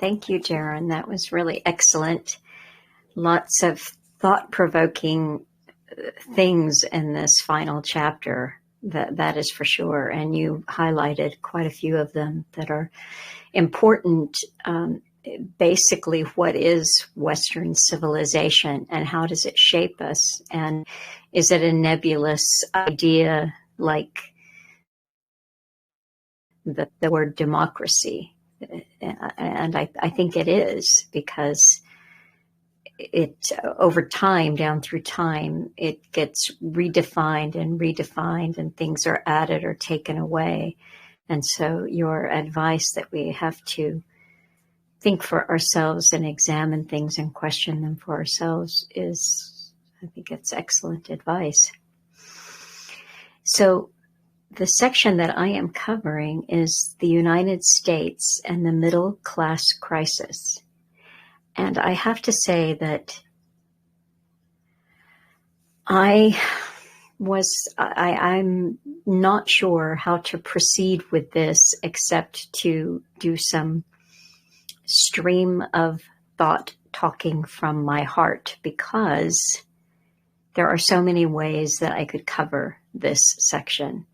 Thank you, Darren. That was really excellent. Lots of thought-provoking things in this final chapter, that is for sure. And you highlighted quite a few of them that are important. Basically, what is Western civilization and how does it shape us? And is it a nebulous idea like the word democracy? And I think it is, because it over time, down through time, it gets redefined and things are added or taken away. And so your advice that we have to think for ourselves and examine things and question them for ourselves is, I think it's excellent advice. So the section that I am covering is the United States and the middle class crisis. And I have to say that I'm not sure how to proceed with this except to do some stream of thought talking from my heart, because there are so many ways that I could cover this section.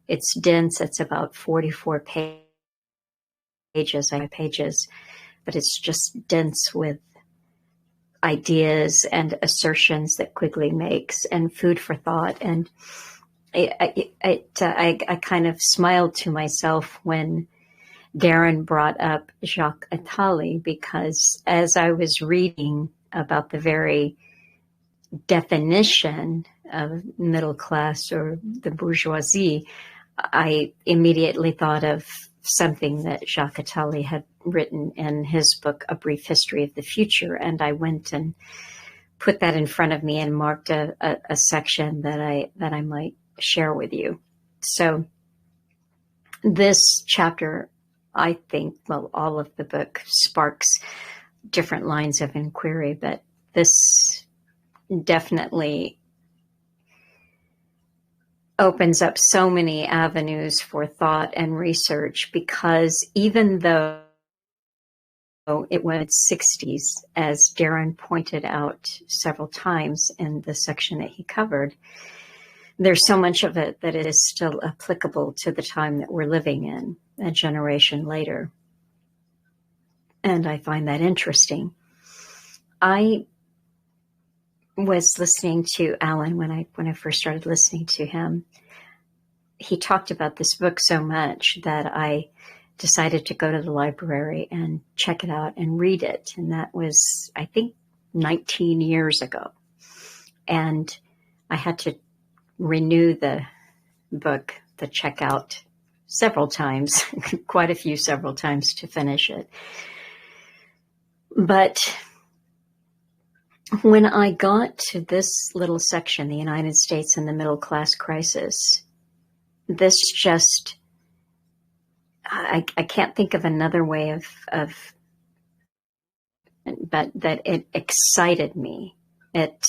It's dense. It's about 44 pages, but it's just dense with ideas and assertions that Quigley makes and food for thought. And I kind of smiled to myself when Darren brought up Jacques Attali, because as I was reading about the very definition of middle class or the bourgeoisie, I immediately thought of something that Jacques Attali had written in his book, A Brief History of the Future. And I went and put that in front of me and marked a section that I might share with you. So this chapter, I think, well, all of the book sparks different lines of inquiry, but this definitely opens up so many avenues for thought and research, because even though it was 60s, as Darren pointed out several times in the section that he covered, there's so much of it that it is still applicable to the time that we're living in, a generation later. And I find that interesting. I was listening to Alan when I first started listening to him. He talked about this book so much that I decided to go to the library and check it out and read it. And that was, I think, 19 years ago. And I had to renew the book, the checkout, several times, several times to finish it. But when I got to this little section, the United States and the middle class crisis, this just, I can't think of another way but that it excited me. It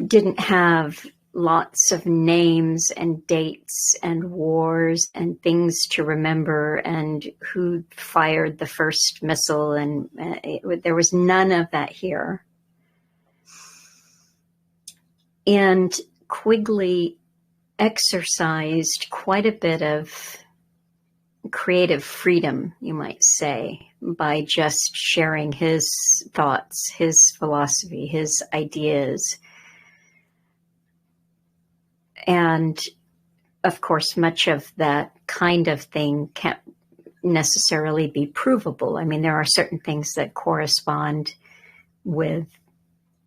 didn't have lots of names and dates and wars and things to remember and who fired the first missile, and there was none of that here. And Quigley exercised quite a bit of creative freedom, you might say, by just sharing his thoughts, his philosophy, his ideas. And of course, much of that kind of thing can't necessarily be provable. I mean, there are certain things that correspond with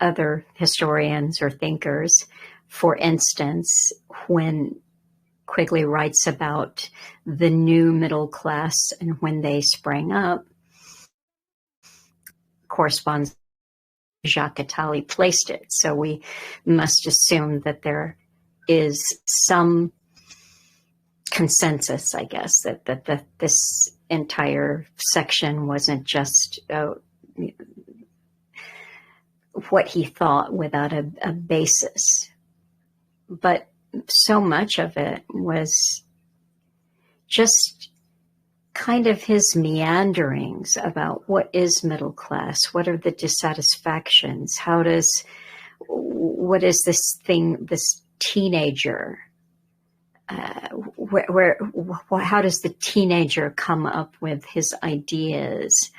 other historians or thinkers. For instance, when Quigley writes about the new middle class and when they sprang up, corresponds Jacques Attali placed it. So we must assume that there is some consensus, I guess, that this entire section wasn't just what he thought without a basis. But so much of it was just kind of his meanderings about what is middle class, what are the dissatisfactions, what is this thing, this teenager, how does the teenager come up with his ideas?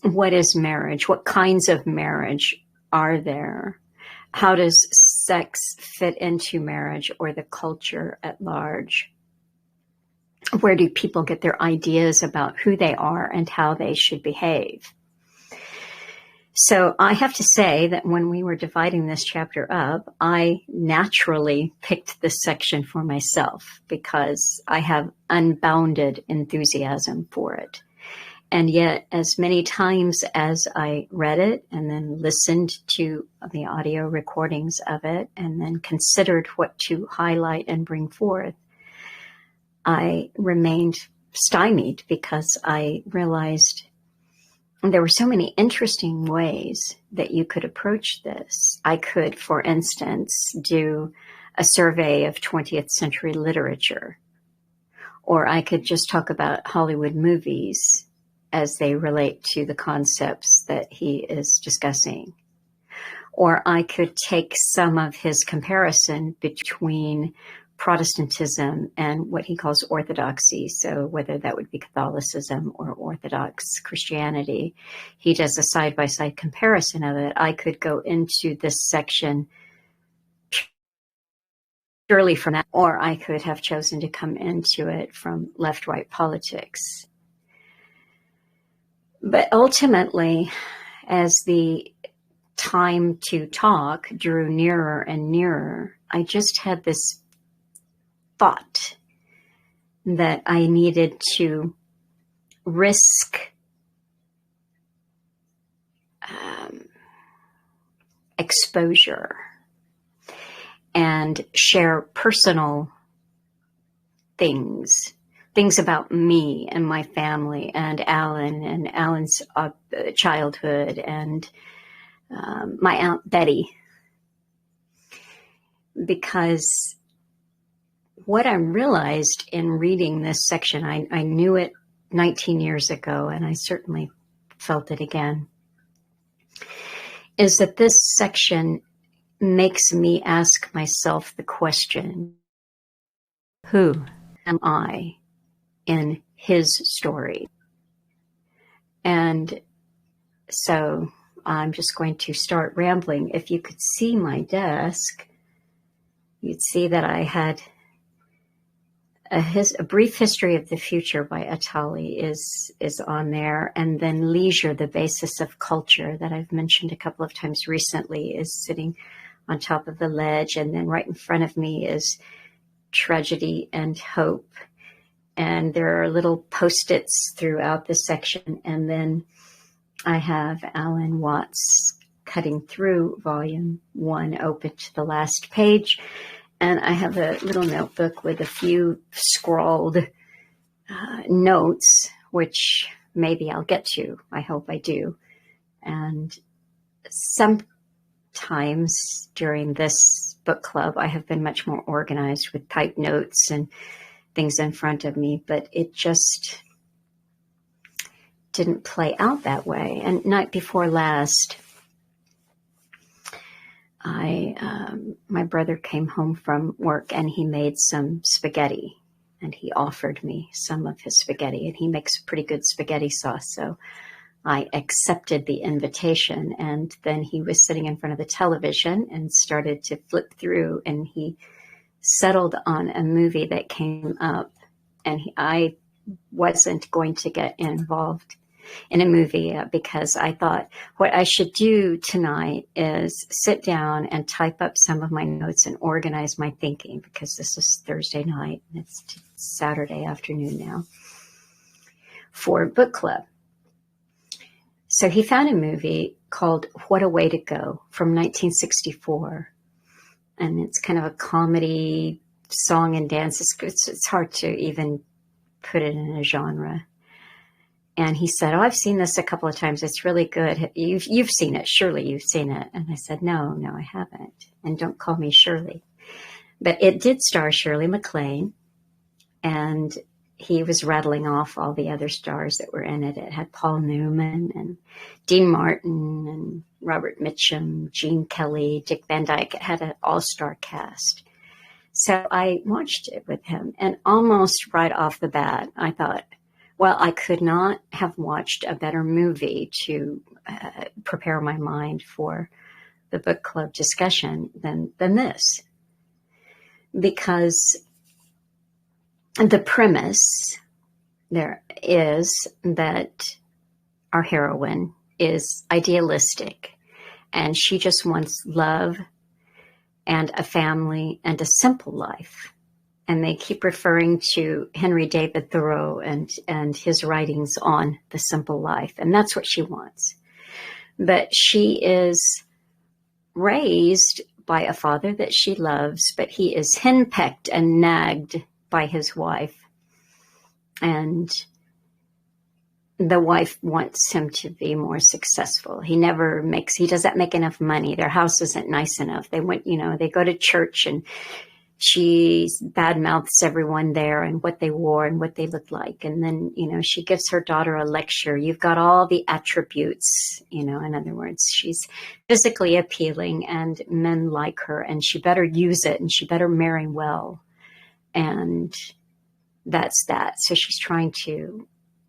What is marriage? What kinds of marriage are there? How does sex fit into marriage or the culture at large? Where do people get their ideas about who they are and how they should behave? So I have to say that when we were dividing this chapter up, I naturally picked this section for myself because I have unbounded enthusiasm for it. And yet, as many times as I read it and then listened to the audio recordings of it and then considered what to highlight and bring forth, I remained stymied because I realized there were so many interesting ways that you could approach this. I could, for instance, do a survey of 20th century literature, or I could just talk about Hollywood movies as they relate to the concepts that he is discussing. Or I could take some of his comparison between Protestantism and what he calls orthodoxy. So whether that would be Catholicism or Orthodox Christianity, he does a side-by-side comparison of it. I could go into this section purely from that, or I could have chosen to come into it from left-right politics. But ultimately, as the time to talk drew nearer and nearer, I just had this thought that I needed to risk exposure and share personal things about me and my family and Alan's childhood and my Aunt Betty. Because what I realized in reading this section, I knew it 19 years ago, and I certainly felt it again, is that this section makes me ask myself the question, who am I in his story? And so I'm just going to start rambling. If you could see my desk, you'd see that I had a brief history of the future by Attali is on there, and then Leisure, the basis of culture, that I've mentioned a couple of times recently, is sitting on top of the ledge, and then right in front of me is Tragedy and Hope, and there are little post-its throughout the section, and then I have Alan Watts Cutting Through Volume 1 open to the last page. And I have a little notebook with a few scrawled notes, which maybe I'll get to. I hope I do. And sometimes during this book club, I have been much more organized with typed notes and things in front of me, but it just didn't play out that way. And night before last, my brother came home from work and he made some spaghetti, and he offered me some of his spaghetti, and he makes pretty good spaghetti sauce. So I accepted the invitation, and then he was sitting in front of the television and started to flip through, and he settled on a movie that came up, and I wasn't going to get involved in a movie because I thought what I should do tonight is sit down and type up some of my notes and organize my thinking, because this is Thursday night and it's Saturday afternoon now for book club. So he found a movie called What a Way to Go from 1964, and it's kind of a comedy song and dance. It's hard to even put it in a genre. And he said, "Oh, I've seen this a couple of times. It's really good. You've seen it. Surely you've seen it." And I said, no, I haven't. And don't call me Shirley. But it did star Shirley MacLaine. And he was rattling off all the other stars that were in it. It had Paul Newman and Dean Martin and Robert Mitchum, Gene Kelly, Dick Van Dyke. It had an all-star cast. So I watched it with him, and almost right off the bat, I thought, well, I could not have watched a better movie to prepare my mind for the book club discussion than this. Because the premise there is that our heroine is idealistic, and she just wants love and a family and a simple life. And they keep referring to Henry David Thoreau and his writings on the simple life. And that's what she wants. But she is raised by a father that she loves, but he is henpecked and nagged by his wife. And the wife wants him to be more successful. He doesn't make enough money. Their house isn't nice enough. They they go to church, and she badmouths everyone there and what they wore and what they looked like. And then, she gives her daughter a lecture. You've got all the attributes, in other words, she's physically appealing and men like her, and she better use it, and she better marry well. And that's that. So she's trying to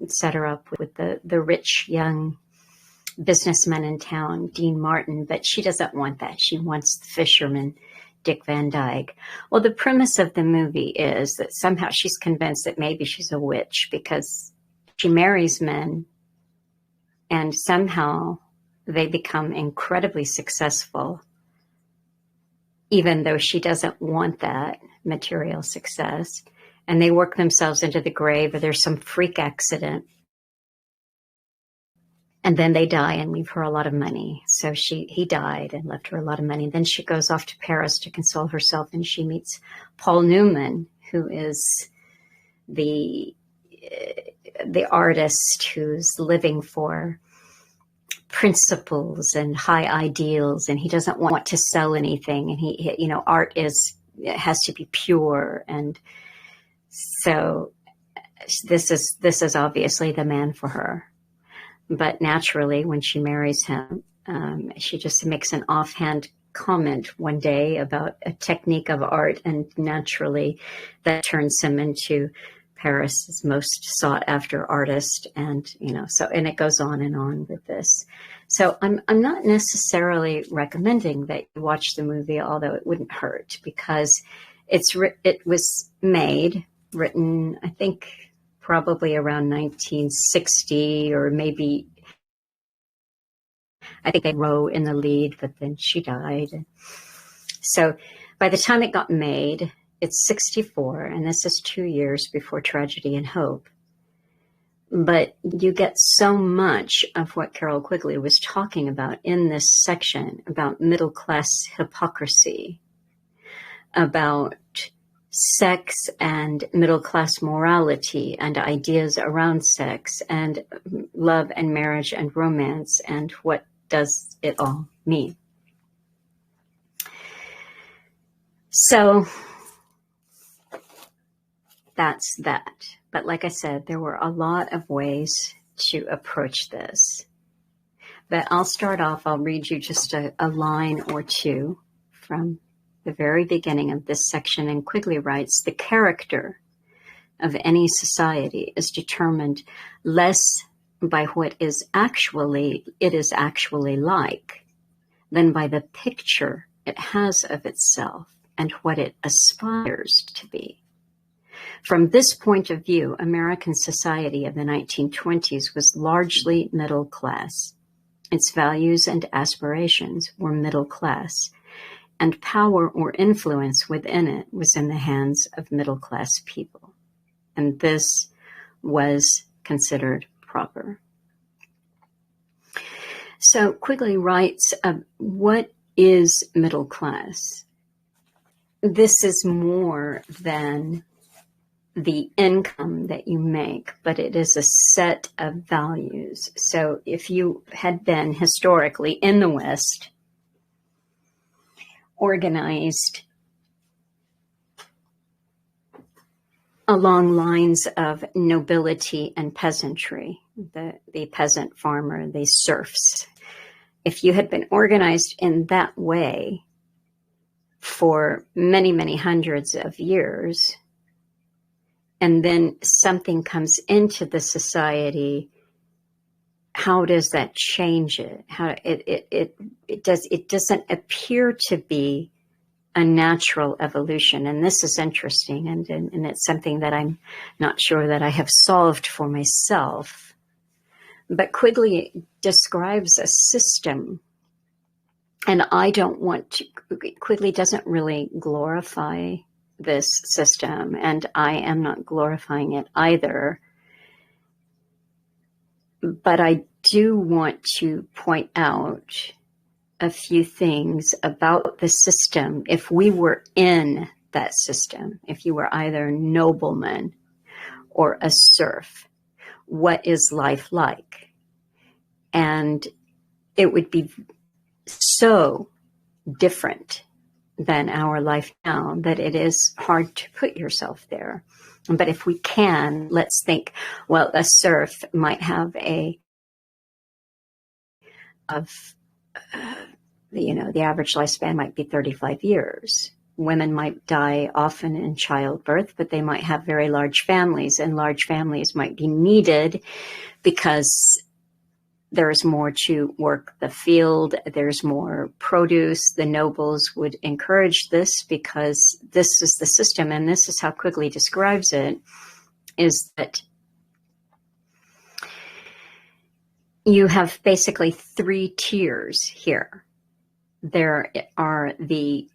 set her up with the rich young businessman in town, Dean Martin, but she doesn't want that. She wants the fisherman, Dick Van Dyke. Well, the premise of the movie is that somehow she's convinced that maybe she's a witch because she marries men and somehow they become incredibly successful, even though she doesn't want that material success. And they work themselves into the grave, or there's some freak accident. And then they die and leave her a lot of money. So he died and left her a lot of money. Then she goes off to Paris to console herself, and she meets Paul Newman, who is the artist who's living for principles and high ideals, and he doesn't want to sell anything. And he art has to be pure, and so this is obviously the man for her. But naturally, when she marries him, she just makes an offhand comment one day about a technique of art, and naturally that turns him into Paris's most sought after artist. And, and it goes on with this. So I'm not necessarily recommending that you watch the movie, although it wouldn't hurt, because it was written, I think, probably around 1960, or maybe, I think they Rowe in the lead, but then she died. So by the time it got made, it's 64, and this is 2 years before Tragedy and Hope. But you get so much of what Carroll Quigley was talking about in this section about middle-class hypocrisy, about sex and middle-class morality and ideas around sex and love and marriage and romance, and what does it all mean. So that's that. But like I said, there were a lot of ways to approach this. But I'll start off, I'll read you just a line or two from the very beginning of this section. And Quigley writes, the character of any society is determined less by what it is actually like than by the picture it has of itself and what it aspires to be. From this point of view, American society of the 1920s was largely middle class. Its values and aspirations were middle class, and power or influence within it was in the hands of middle class people. And this was considered proper. So Quigley writes, what is middle class? This is more than the income that you make, but it is a set of values. So if you had been historically in the West organized along lines of nobility and peasantry, the peasant farmer, the serfs. If you had been organized in that way for many, many hundreds of years, and then something comes into the society, how does that change it? How it doesn't appear to be a natural evolution. And this is interesting, and it's something that I'm not sure that I have solved for myself. But Quigley describes a system, and I don't want to, Quigley doesn't really glorify this system, and I am not glorifying it either. But I do want to point out a few things about the system. If we were in that system, if you were either a nobleman or a serf, what is life like? And it would be so different than our life now that it is hard to put yourself there. But if we can, let's think, well, a serf might have the average lifespan might be 35 years. Women might die often in childbirth, but they might have very large families, and large families might be needed because there's more to work the field, there's more produce. The nobles would encourage this because this is the system, and this is how Quigley describes it, is that you have basically three tiers here. There are the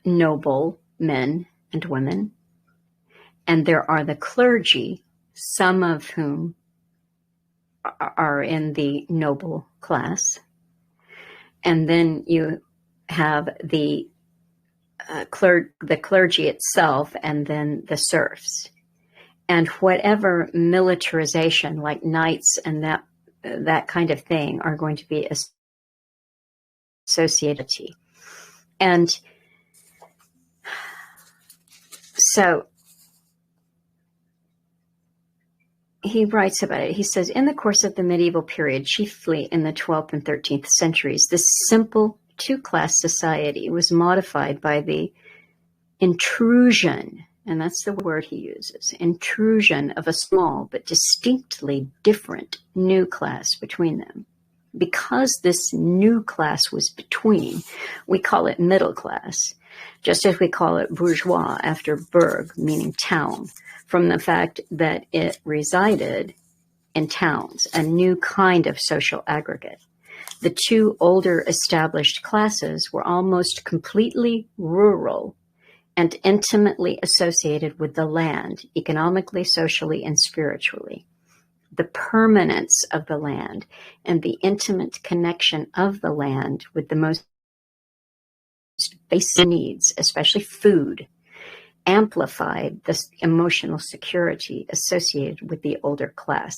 noble men and women, and there are the clergy, some of whom are in the noble class. And then you have the clergy itself, and then the serfs. And whatever militarization, like knights and that kind of thing, are going to be associated. And so he writes about it. He says, in the course of the medieval period, chiefly in the 12th and 13th centuries, this simple two-class society was modified by the intrusion, and that's the word he uses, intrusion of a small but distinctly different new class between them. Because this new class was between, we call it middle class, just as we call it bourgeois after burg, meaning town, from the fact that it resided in towns, a new kind of social aggregate. The two older established classes were almost completely rural and intimately associated with the land, economically, socially, and spiritually. The permanence of the land and the intimate connection of the land with the most basic needs, especially food, amplified the emotional security associated with the older class.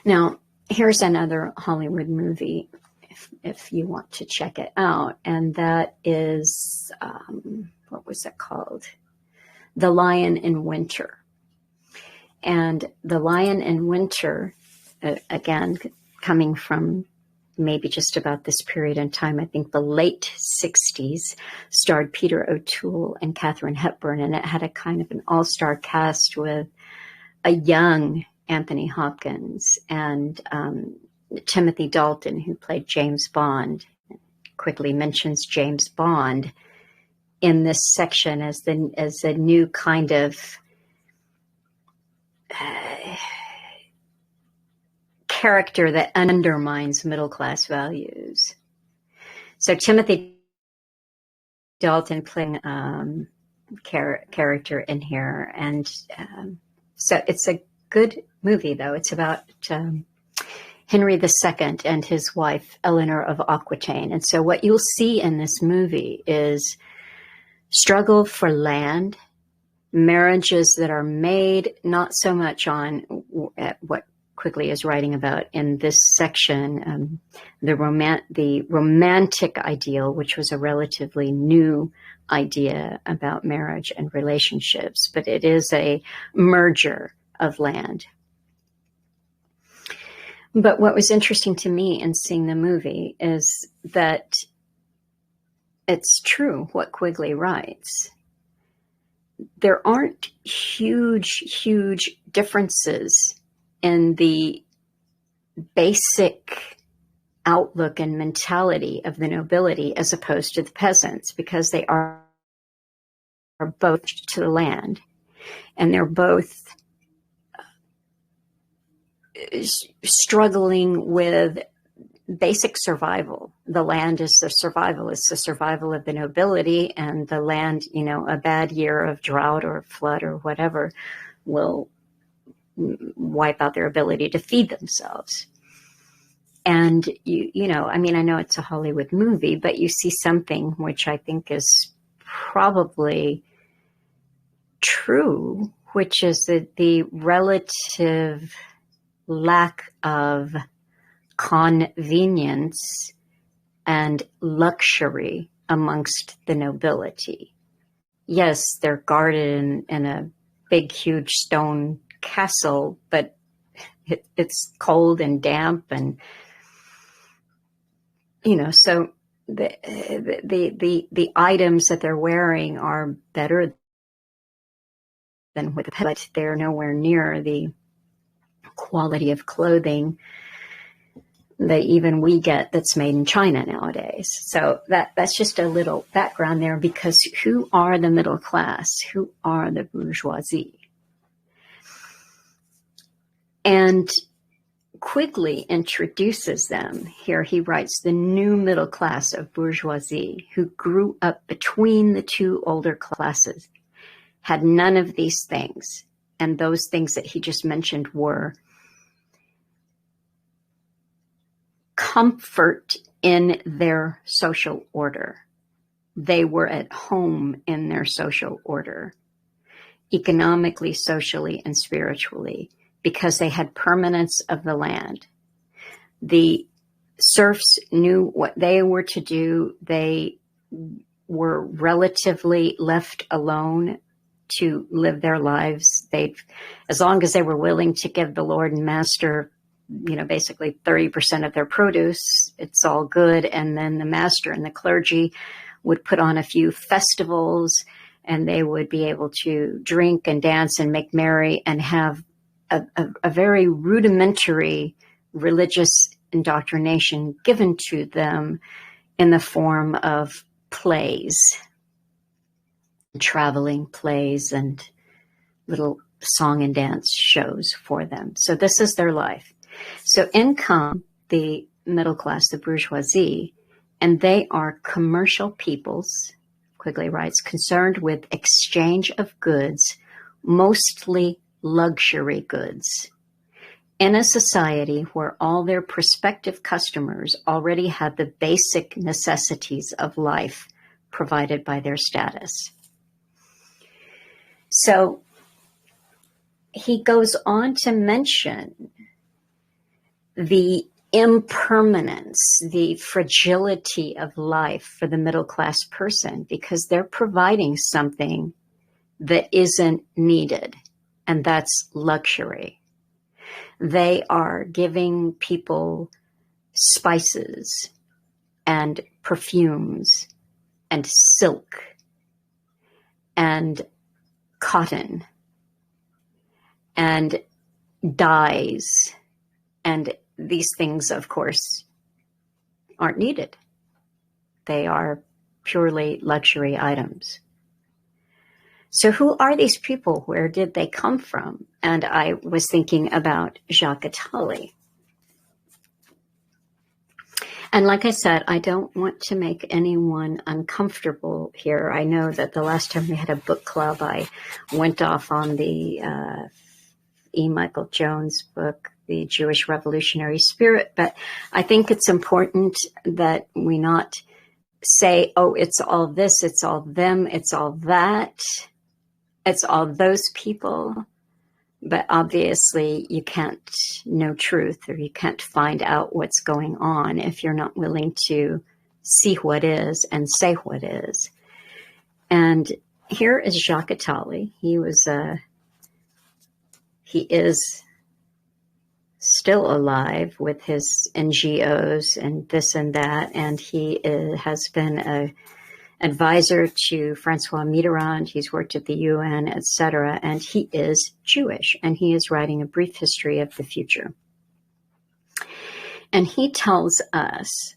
Now, here's another Hollywood movie, if you want to check it out, and that is, what was it called? The Lion in Winter. And The Lion in Winter, again, coming from maybe just about this period in time, I think the late 60s, starred Peter O'Toole and Katharine Hepburn, and it had a kind of an all-star cast with a young Anthony Hopkins and Timothy Dalton, who played James Bond. Quigley mentions James Bond in this section as a new kind of character that undermines middle-class values. So Timothy Dalton playing character in here, and so it's a good movie, though. It's about Henry II and his wife, Eleanor of Aquitaine. And so what you'll see in this movie is struggle for land, marriages that are made not so much on what Quigley is writing about in this section, the romantic ideal, which was a relatively new idea about marriage and relationships, but it is a merger of land. But what was interesting to me in seeing the movie is that it's true what Quigley writes. There aren't huge differences in the basic outlook and mentality of the nobility as opposed to the peasants, because they are both to the land, and they're both struggling with basic survival. The land is the survival. It's the survival of the nobility, and the land, a bad year of drought or flood or whatever will wipe out their ability to feed themselves. And I know it's a Hollywood movie, but you see something which I think is probably true, which is that the relative lack of convenience and luxury amongst the nobility. Yes, they're guarded in a big, huge stone castle, but it's cold and damp, and so the items that they're wearing are better than with the pet, but they're nowhere near the quality of clothing that even we get that's made in China nowadays. So that's just a little background there, because who are the middle class? Who are the bourgeoisie? And Quigley introduces them. Here he writes, the new middle class of bourgeoisie who grew up between the two older classes had none of these things. And those things that he just mentioned were comfort in their social order. They were at home in their social order, economically, socially, and spiritually, because they had permanence of the land. The serfs knew what they were to do. They were relatively left alone to live their lives. As long as they were willing to give the Lord and Master, basically 30% of their produce, it's all good. And then the master and the clergy would put on a few festivals, and they would be able to drink and dance and make merry and have a very rudimentary religious indoctrination given to them in the form of plays, traveling plays, and little song and dance shows for them. So this is their life. So in come the middle class, the bourgeoisie, and they are commercial peoples, Quigley writes, concerned with exchange of goods, mostly luxury goods, in a society where all their prospective customers already had the basic necessities of life provided by their status. So he goes on to mention the impermanence, the fragility of life for the middle class person, because they're providing something that isn't needed, and that's luxury. They are giving people spices and perfumes and silk and cotton and dyes, and these things, of course, aren't needed. They are purely luxury items. So who are these people? Where did they come from? And I was thinking about Jacques Attali. And like I said, I don't want to make anyone uncomfortable here. I know that the last time we had a book club, I went off on the E. Michael Jones book, The Jewish Revolutionary Spirit. But I think it's important that we not say, oh, it's all this, it's all them, it's all that, it's all those people. But obviously you can't know truth, or you can't find out what's going on if you're not willing to see what is and say what is. And here is Jacques Attali. He is still alive with his NGOs and this and that, and he has been a advisor to Francois Mitterrand. He's worked at the UN, etc., and he is Jewish, and he is writing a brief history of the future. And he tells us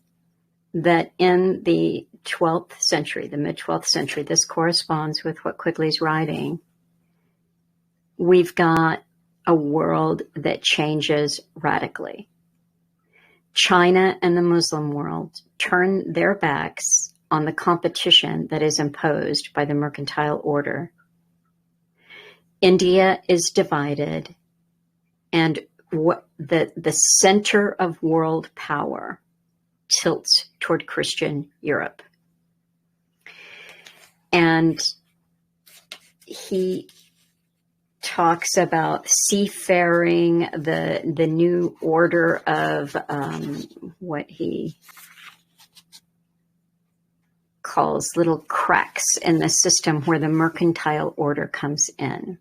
that in the 12th century, the mid-12th century, this corresponds with what Quigley's writing, we've got a world that changes radically. China and the Muslim world turn their backs on the competition that is imposed by the mercantile order. India is divided, and the center of world power tilts toward Christian Europe. And he talks about seafaring, the new order of what he calls little cracks in the system where the mercantile order comes in.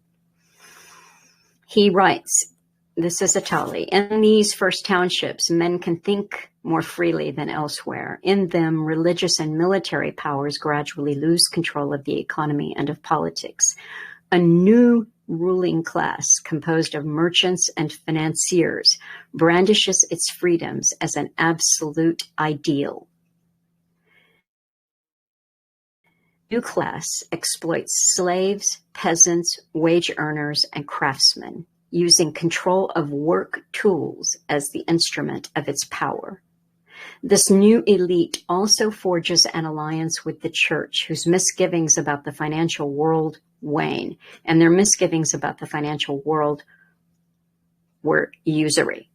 He writes, this is Attali, in these first townships, men can think more freely than elsewhere. In them, religious and military powers gradually lose control of the economy and of politics. A new ruling class composed of merchants and financiers brandishes its freedoms as an absolute ideal. New class exploits slaves, peasants, wage earners, and craftsmen, using control of work tools as the instrument of its power. This new elite also forges an alliance with the church, whose misgivings about the financial world wane, and their misgivings about the financial world were usury.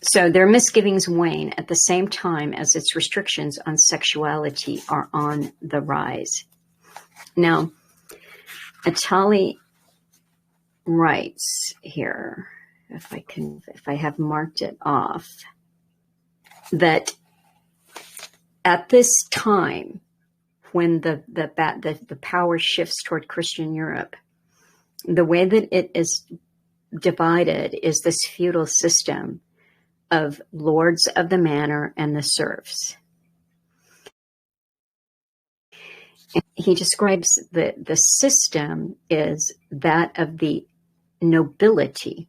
So their misgivings wane at the same time as its restrictions on sexuality are on the rise. Now, Attali writes here, if I have marked it off, that at this time, when the power shifts toward Christian Europe, the way that it is divided is this feudal system of lords of the manor and the serfs. And he describes the system is that of the nobility,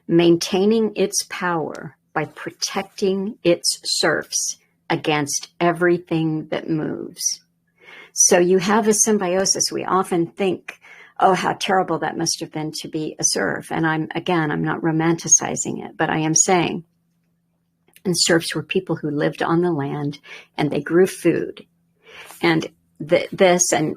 maintaining its power by protecting its serfs against everything that moves. So you have a symbiosis. We often think, oh, how terrible that must have been to be a serf. And I'm not romanticizing it, but I am saying, and serfs were people who lived on the land and they grew food. And this, and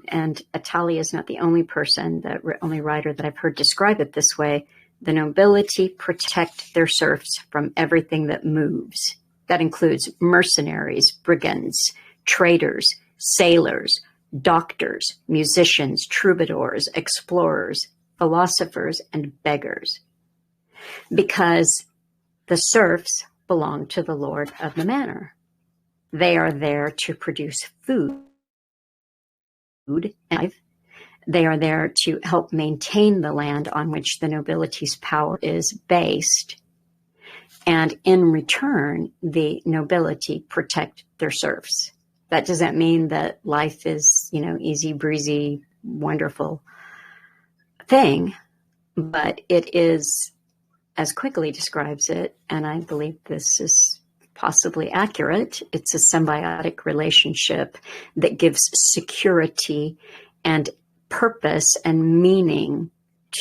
Attali is not the only person, the only writer that I've heard describe it this way. The nobility protect their serfs from everything that moves. That includes mercenaries, brigands, traders, sailors, doctors, musicians, troubadours, explorers, philosophers, and beggars. Because the serfs belong to the lord of the manor. They are there to produce food. They are there to help maintain the land on which the nobility's power is based. And in return, the nobility protect their serfs. That doesn't mean that life is, easy breezy, wonderful thing, but it is, as Quigley describes it, and I believe this is possibly accurate, it's a symbiotic relationship that gives security and purpose and meaning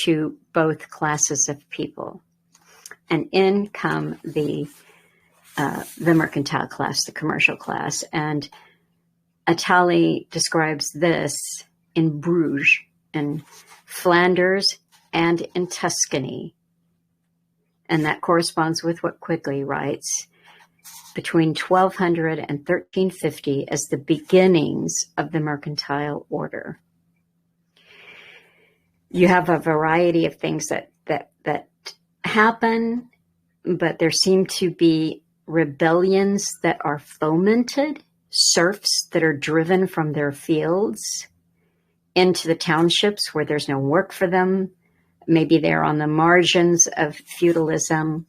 to both classes of people. And in come the mercantile class, the commercial class, and Attali describes this in Bruges, in Flanders, and in Tuscany. And that corresponds with what Quigley writes, between 1200 and 1350 as the beginnings of the mercantile order. you have a variety of things that happen, but there seem to be rebellions that are fomented, serfs that are driven from their fields into the townships where there's no work for them. Maybe they're on the margins of feudalism.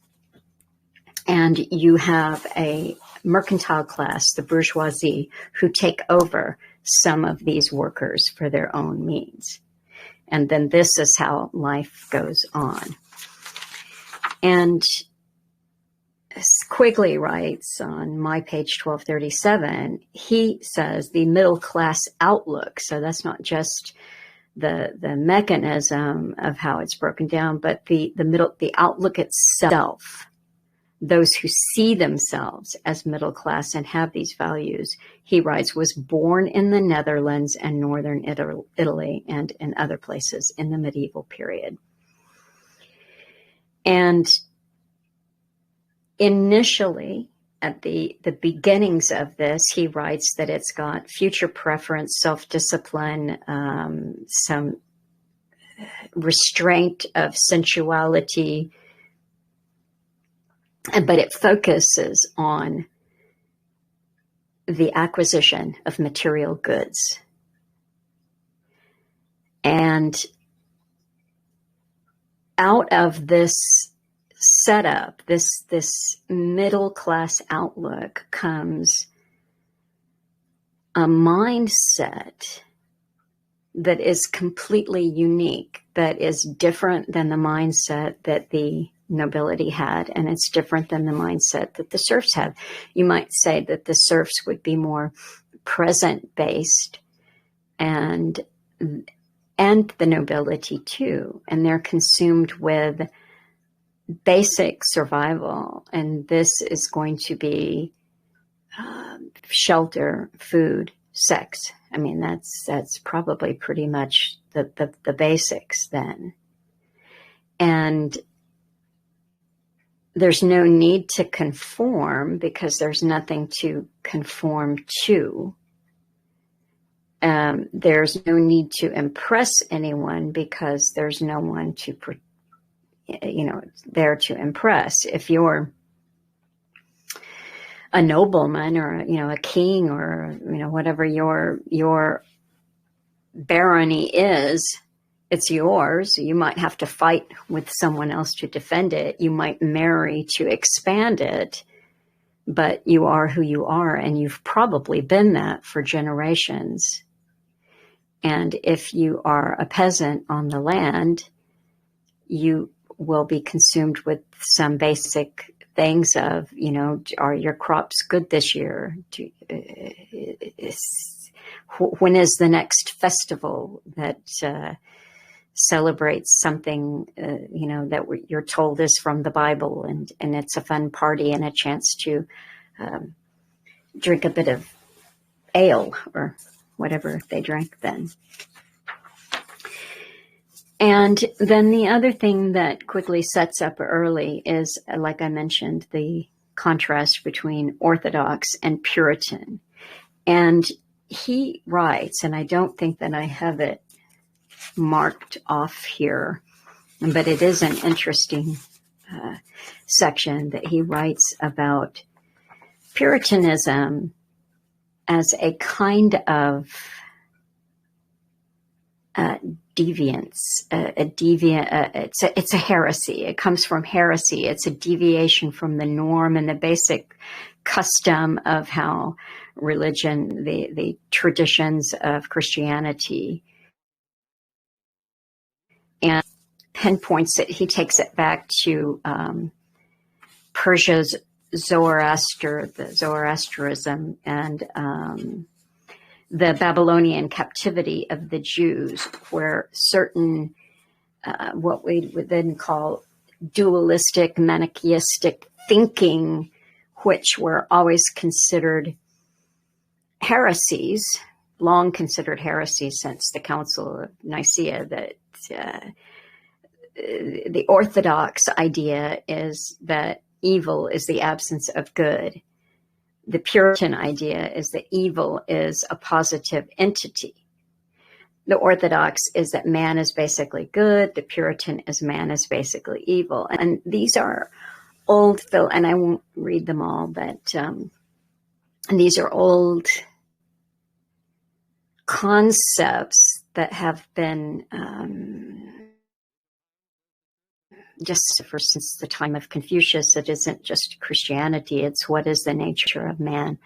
And you have a mercantile class, the bourgeoisie, who take over some of these workers for their own means. And then this is how life goes on. And Quigley writes on my page 1237, he says the middle class outlook. So that's not just the mechanism of how it's broken down, but the outlook itself. Those who see themselves as middle class and have these values, he writes, was born in the Netherlands and northern Italy and in other places in the medieval period. And initially, at the beginnings of this, he writes that it's got future preference, self-discipline, some restraint of sensuality, but it focuses on the acquisition of material goods. And out of this setup, this middle class outlook, comes a mindset that is completely unique, that is different than the mindset that the nobility had, and it's different than the mindset that the serfs had. You might say that the serfs would be more present-based, and the nobility too, and they're consumed with basic survival, and this is going to be shelter, food, sex. I mean, that's probably pretty much the basics then. And there's no need to conform because there's nothing to conform to. There's no need to impress anyone because there's no one to, there to impress. If you're a nobleman or, a king or, whatever your barony is, it's yours. You might have to fight with someone else to defend it. You might marry to expand it, but you are who you are, and you've probably been that for generations. And if you are a peasant on the land, you will be consumed with some basic things of, are your crops good this year? When is the next festival that celebrates something, that you're told is from the Bible, and it's a fun party and a chance to drink a bit of ale or whatever they drank then. And then the other thing that Quigley sets up early is, like I mentioned, the contrast between Orthodox and Puritan. And he writes, and I don't think that I have it marked off here, but it is an interesting section that he writes about Puritanism as a kind of deviance, it's a heresy. It comes from heresy. It's a deviation from the norm and the basic custom of how religion, the traditions of Christianity, and pinpoints it. He takes it back to Persia's Zoroastrianism and the Babylonian captivity of the Jews, where certain what we would then call dualistic, manichaeistic thinking, which were always considered heresies, long considered heresies since the Council of Nicaea, that the Orthodox idea is that evil is the absence of good. The Puritan idea is that evil is a positive entity. the Orthodox is that man is basically good. The Puritan is man is basically evil. And these are old, and I won't read them all, but these are old concepts that have been just since the time of Confucius. It isn't just Christianity. It's what is the nature of man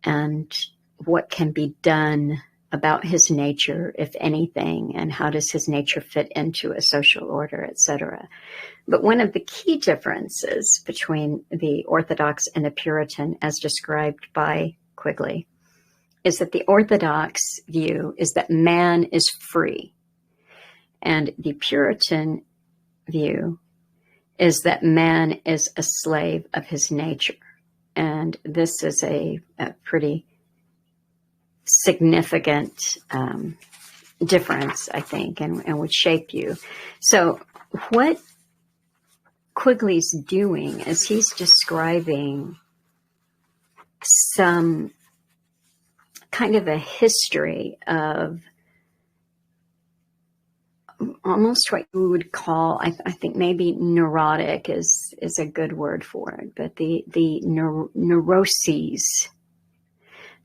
and what can be done about his nature, if anything, and how does his nature fit into a social order, etc. But one of the key differences between the Orthodox and the Puritan, as described by Quigley, is that the Orthodox view is that man is free, and the Puritan view is that man is a slave of his nature. And this is a pretty significant difference, I think, and would shape you. So what Quigley's doing is he's describing some kind of a history of almost what we would call, I think maybe neurotic is a good word for it, but the neuroses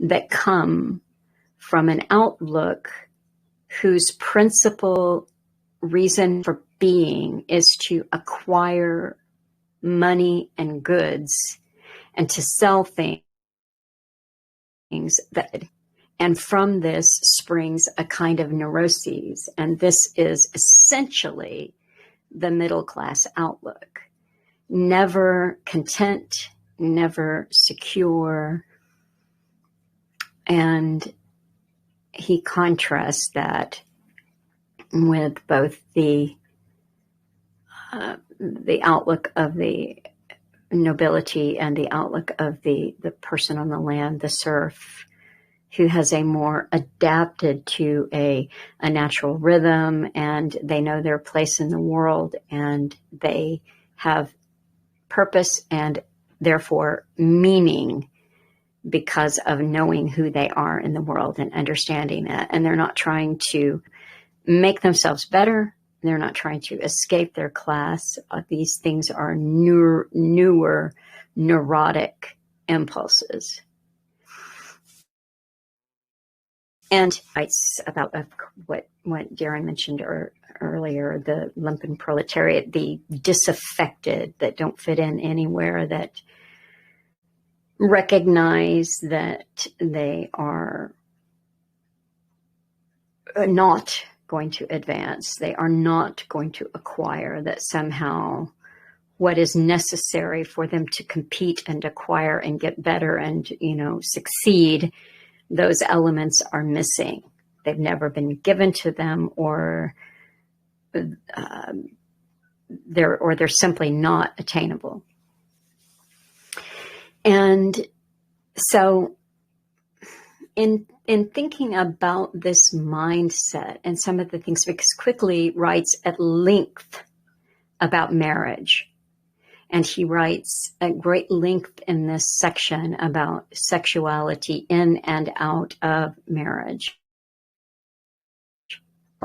that come from an outlook whose principal reason for being is to acquire money and goods and to sell things that, and from this springs a kind of neuroses. And this is essentially the middle class outlook. Never content, never secure. And he contrasts that with both the outlook of the nobility and the outlook of the person on the land, the serf, who has a more adapted to a natural rhythm, and they know their place in the world, and they have purpose and therefore meaning because of knowing who they are in the world and understanding that. And they're not trying to make themselves better. They're not trying to escape their class. These things are newer neurotic impulses. And it's about what Darren mentioned earlier, the lumpen proletariat, the disaffected that don't fit in anywhere, that recognize that they are not going to advance. They are not going to acquire, that somehow what is necessary for them to compete and acquire and get better and, succeed, those elements are missing. They've never been given to them, or they're simply not attainable. And so in thinking about this mindset and some of the things, because Quigley writes at length about marriage, and he writes at great length in this section about sexuality in and out of marriage.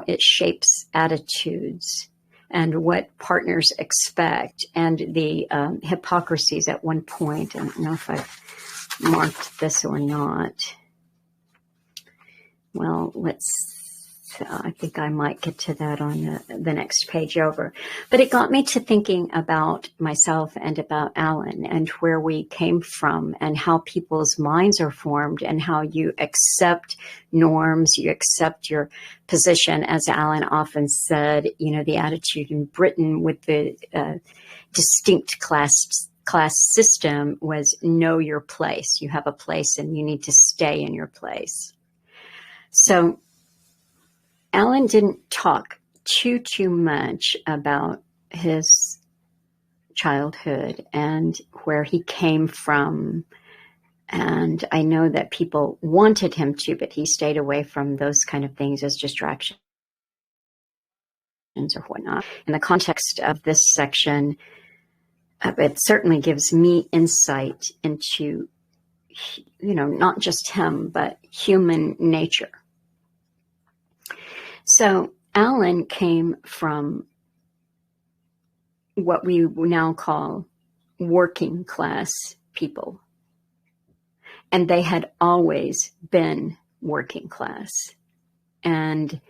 It shapes attitudes and what partners expect, and the hypocrisies at one point. I don't know if I've marked this or not. Well, I think I might get to that on the next page over. But it got me to thinking about myself and about Alan and where we came from and how people's minds are formed and how you accept norms, you accept your position. As Alan often said, the attitude in Britain with the distinct class system was know your place. You have a place and you need to stay in your place. So Alan didn't talk too much about his childhood and where he came from. And I know that people wanted him to, but he stayed away from those kind of things as distractions or whatnot. In the context of this section, it certainly gives me insight into, not just him, but human nature. So Alan came from what we now call working class people. And they had always been working class. And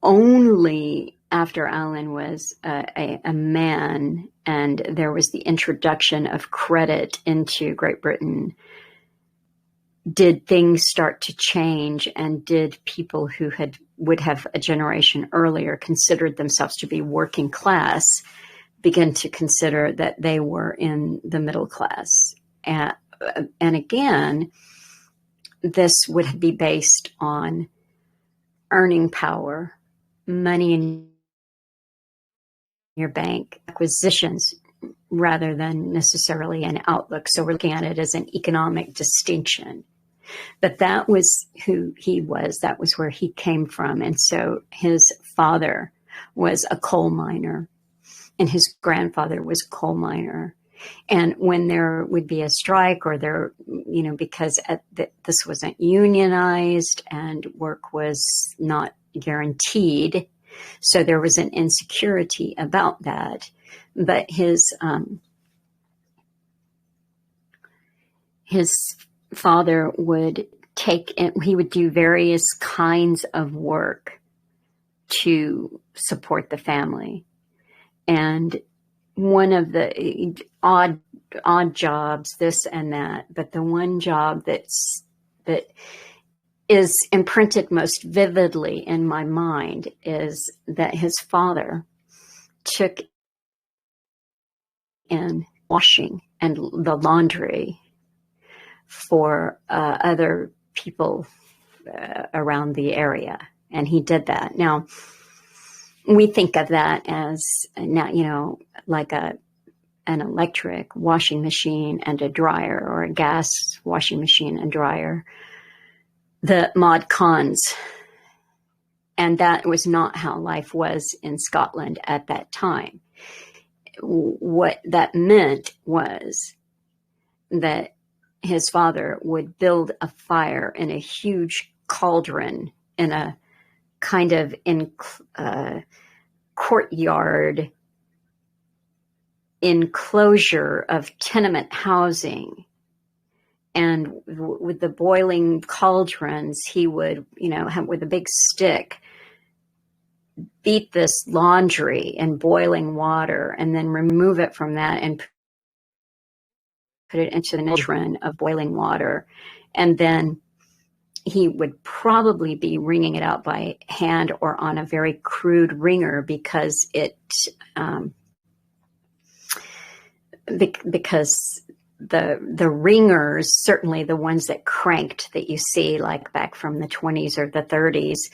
only after Alan was a man and there was the introduction of credit into Great Britain did things start to change, and did people who would have a generation earlier considered themselves to be working class begin to consider that they were in the middle class. And again, this would be based on earning power, money in your bank, acquisitions, rather than necessarily an outlook. So we're looking at it as an economic distinction. But that was who he was. That was where he came from. And so his father was a coal miner, and his grandfather was a coal miner. And when there would be a strike, or there, because this wasn't unionized and work was not guaranteed, so there was an insecurity about that. But his father would he would do various kinds of work to support the family. And one of the odd jobs, this and that, but the one job that is imprinted most vividly in my mind is that his father took in washing and the laundry for other people around the area. And he did that. Now, we think of that as, like an electric washing machine and a dryer, or a gas washing machine and dryer, the mod cons. And that was not how life was in Scotland at that time. What that meant was that his father would build a fire in a huge cauldron in a kind of courtyard enclosure of tenement housing. And with the boiling cauldrons, he would, with a big stick, beat this laundry in boiling water and then remove it from that and put it into the cauldron of boiling water. And then he would probably be wringing it out by hand or on a very crude wringer, because because the wringers, certainly the ones that cranked that you see like back from the 20s or the 30s,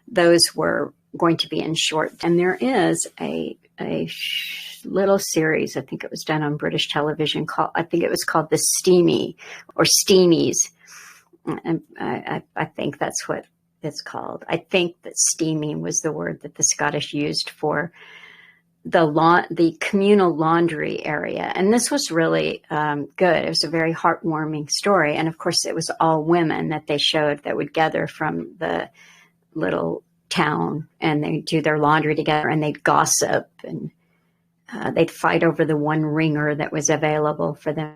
those were going to be in short. And there is a little series, I think it was done on British television, I think it was called The Steamy or Steamies. And I think that's what it's called. I think that steamy was the word that the Scottish used for the communal laundry area. And this was really good. It was a very heartwarming story. And of course, it was all women that they showed that would gather from the little town, and they'd do their laundry together, and they'd gossip, and they'd fight over the one wringer that was available for them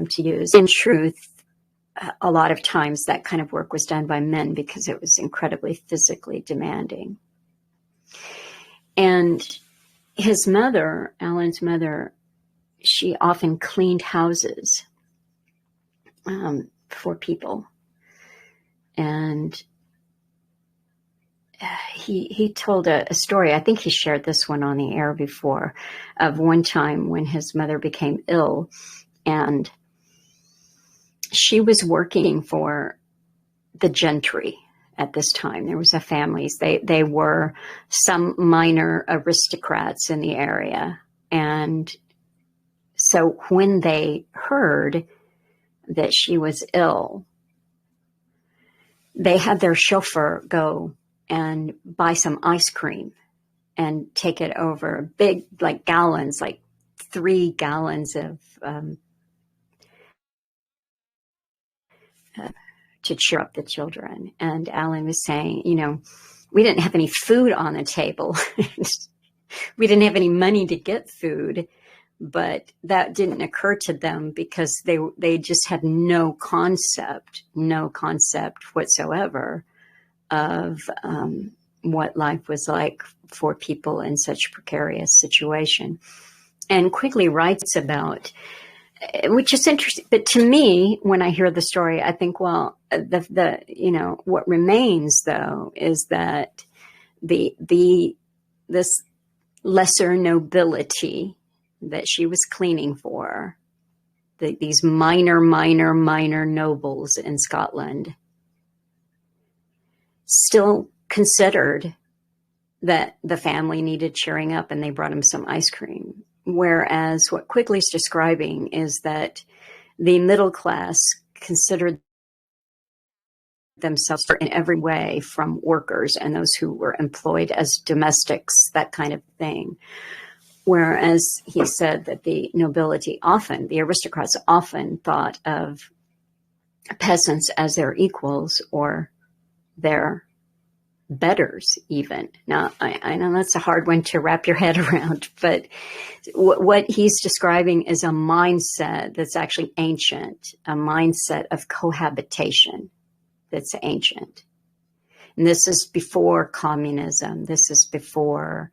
to use. In truth, a lot of times that kind of work was done by men because it was incredibly physically demanding. And his mother, Alan's mother, she often cleaned houses for people. And he told a story, I think he shared this one on the air before, of one time when his mother became ill, and she was working for the gentry at this time. There was a families. They were some minor aristocrats in the area. And so when they heard that she was ill, they had their chauffeur go and buy some ice cream and take it over big, like gallons, like 3 gallons of to cheer up the children. And Alan was saying, we didn't have any food on the table. We didn't have any money to get food, but that didn't occur to them because they just had no concept whatsoever of what life was like for people in such precarious situation. And Quigley writes about, which is interesting, but to me, when I hear the story, I think, well, what remains though is that this lesser nobility that she was cleaning for, these minor nobles in Scotland, still considered that the family needed cheering up, and they brought him some ice cream. Whereas what Quigley's describing is that the middle class considered themselves in every way from workers and those who were employed as domestics, that kind of thing. Whereas he said that the nobility the aristocrats often thought of peasants as their equals or their betters even. Now, I know that's a hard one to wrap your head around, but what he's describing is a mindset that's actually ancient, a mindset of cohabitation that's ancient. And this is before communism. This is before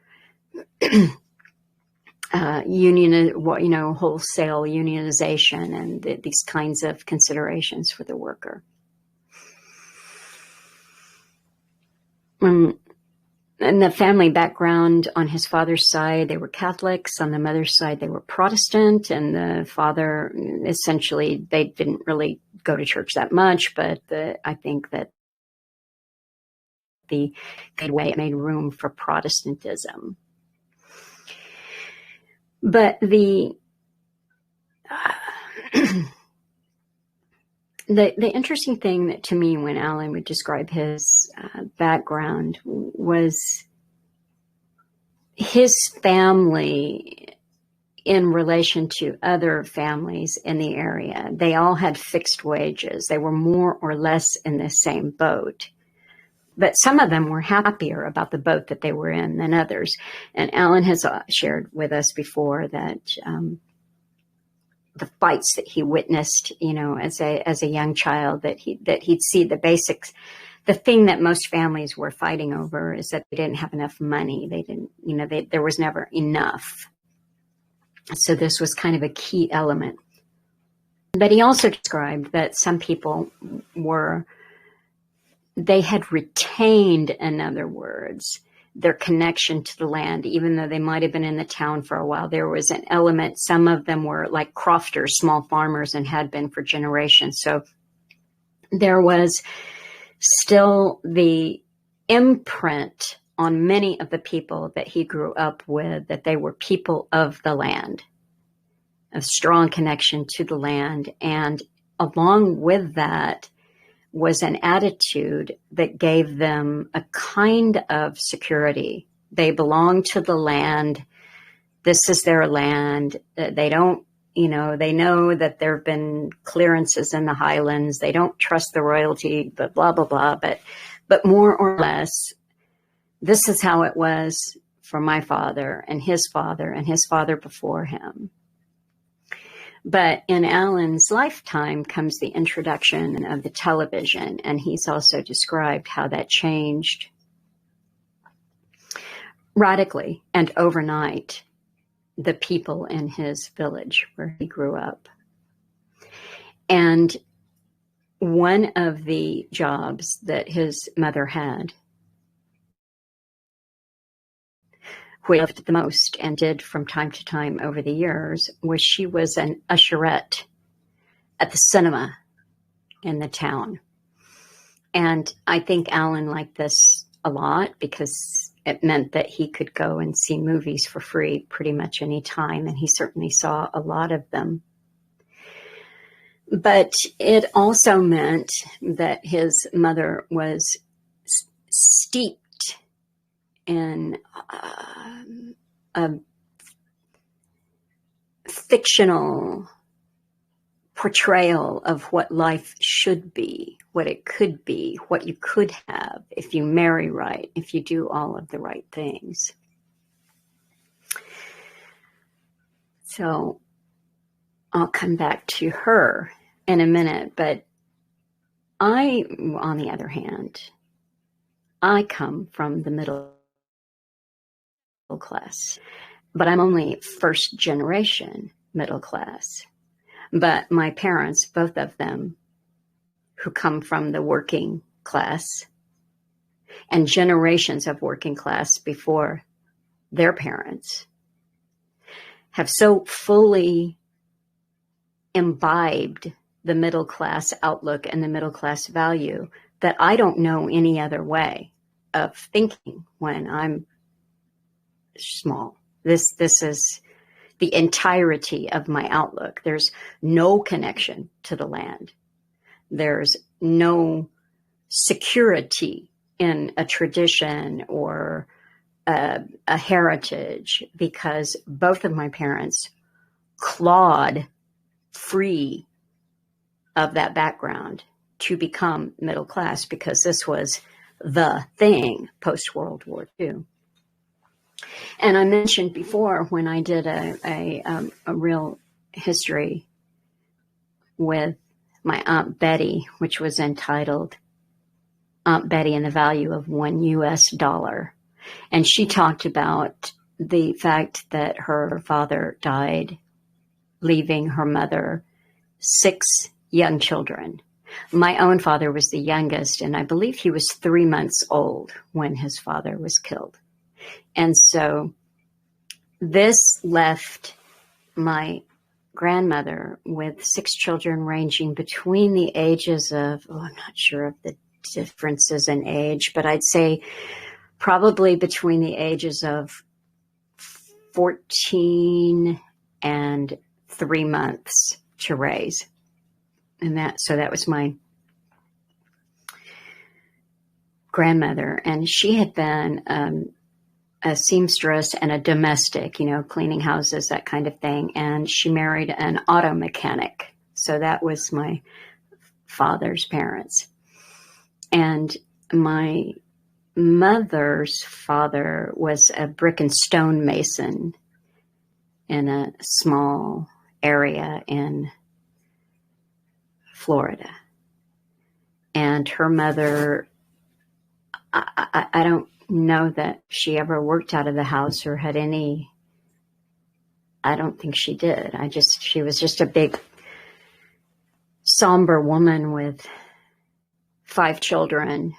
wholesale unionization and these kinds of considerations for the worker. And the family background on his father's side, they were Catholics. On the mother's side, they were Protestant. And the father, essentially, they didn't really go to church that much. But I think that the good way it made room for Protestantism. But the interesting thing that to me, when Alan would describe his background, was his family in relation to other families in the area. They all had fixed wages. They were more or less in the same boat. But some of them were happier about the boat that they were in than others. And Alan has shared with us before that the fights that he witnessed, as a young child, that he'd see the basics. The thing that most families were fighting over is that they didn't have enough money. They didn't, there was never enough. So this was kind of a key element. But he also described that some people they had retained, in other words, their connection to the land, even though they might have been in the town for a while. There was an element, some of them were like crofters, small farmers, and had been for generations. So there was still the imprint on many of the people that he grew up with, that they were people of the land, a strong connection to the land. And along with that was an attitude that gave them a kind of security. They belong to the land. This is their land. They don't, they know that there have been clearances in the highlands. They don't trust the royalty, but blah, blah, blah. But more or less, this is how it was for my father and his father before him. But in Alan's lifetime comes the introduction of the television, and he's also described how that changed radically and overnight the people in his village where he grew up. And one of the jobs that his mother had, who he loved the most and did from time to time over the years, was she was an usherette at the cinema in the town. And I think Alan liked this a lot because it meant that he could go and see movies for free pretty much any time, and he certainly saw a lot of them. But it also meant that his mother was steeped in a fictional portrayal of what life should be, what it could be, what you could have if you marry right, if you do all of the right things. So I'll come back to her in a minute, but I, on the other hand, I come from the middle class, but I'm only first generation middle class. But my parents, both of them, who come from the working class and generations of working class before their parents, have so fully imbibed the middle class outlook and the middle class value that I don't know any other way of thinking when I'm small. This is the entirety of my outlook. There's no connection to the land. There's no security in a tradition or a heritage, because both of my parents clawed free of that background to become middle class, because this was the thing post-World War II. And I mentioned before, when I did a real history with my Aunt Betty, which was entitled Aunt Betty and the Value of $1 US. And she talked about the fact that her father died, leaving her mother 6 young children. My own father was the youngest, and I believe he was 3 months old when his father was killed. And so this left my grandmother with 6 children ranging between the ages of, I'm not sure of the differences in age, but I'd say probably between the ages of 14 and 3 months to raise. And that was my grandmother. And she had been a seamstress and a domestic, cleaning houses, that kind of thing. And she married an auto mechanic. So that was my father's parents. And my mother's father was a brick and stone mason in a small area in Florida. And her mother, I don't know that she ever worked out of the house or had any, I don't think she did. She was just a big, somber woman with 5 children.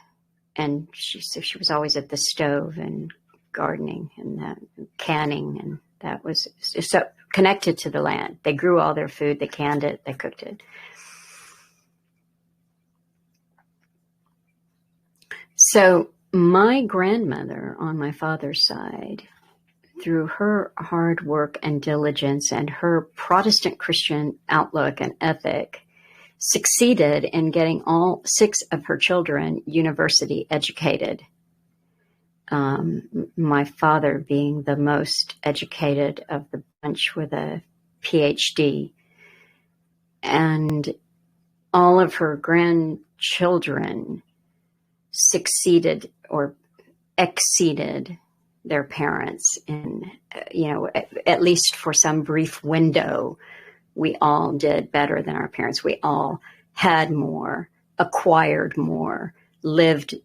And she was always at the stove and gardening and canning. And that was so connected to the land. They grew all their food. They canned it. They cooked it. So my grandmother on my father's side, through her hard work and diligence and her Protestant Christian outlook and ethic, succeeded in getting all 6 of her children university educated. My father being the most educated of the bunch with a PhD. And all of her grandchildren succeeded or exceeded their parents in, at least for some brief window. We all did better than our parents. We all had more, acquired more, lived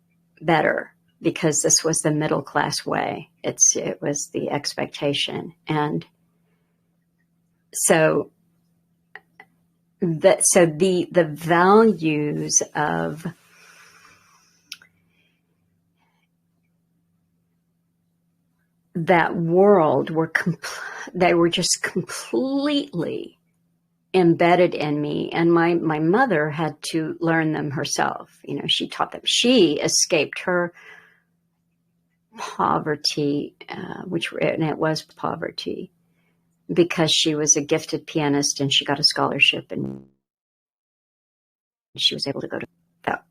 better, because this was the middle class way. It was the expectation. And so the values of that world they were just completely embedded in me. And my mother had to learn them herself. She taught them. She escaped her poverty, and it was poverty, because she was a gifted pianist and she got a scholarship and she was able to go to that,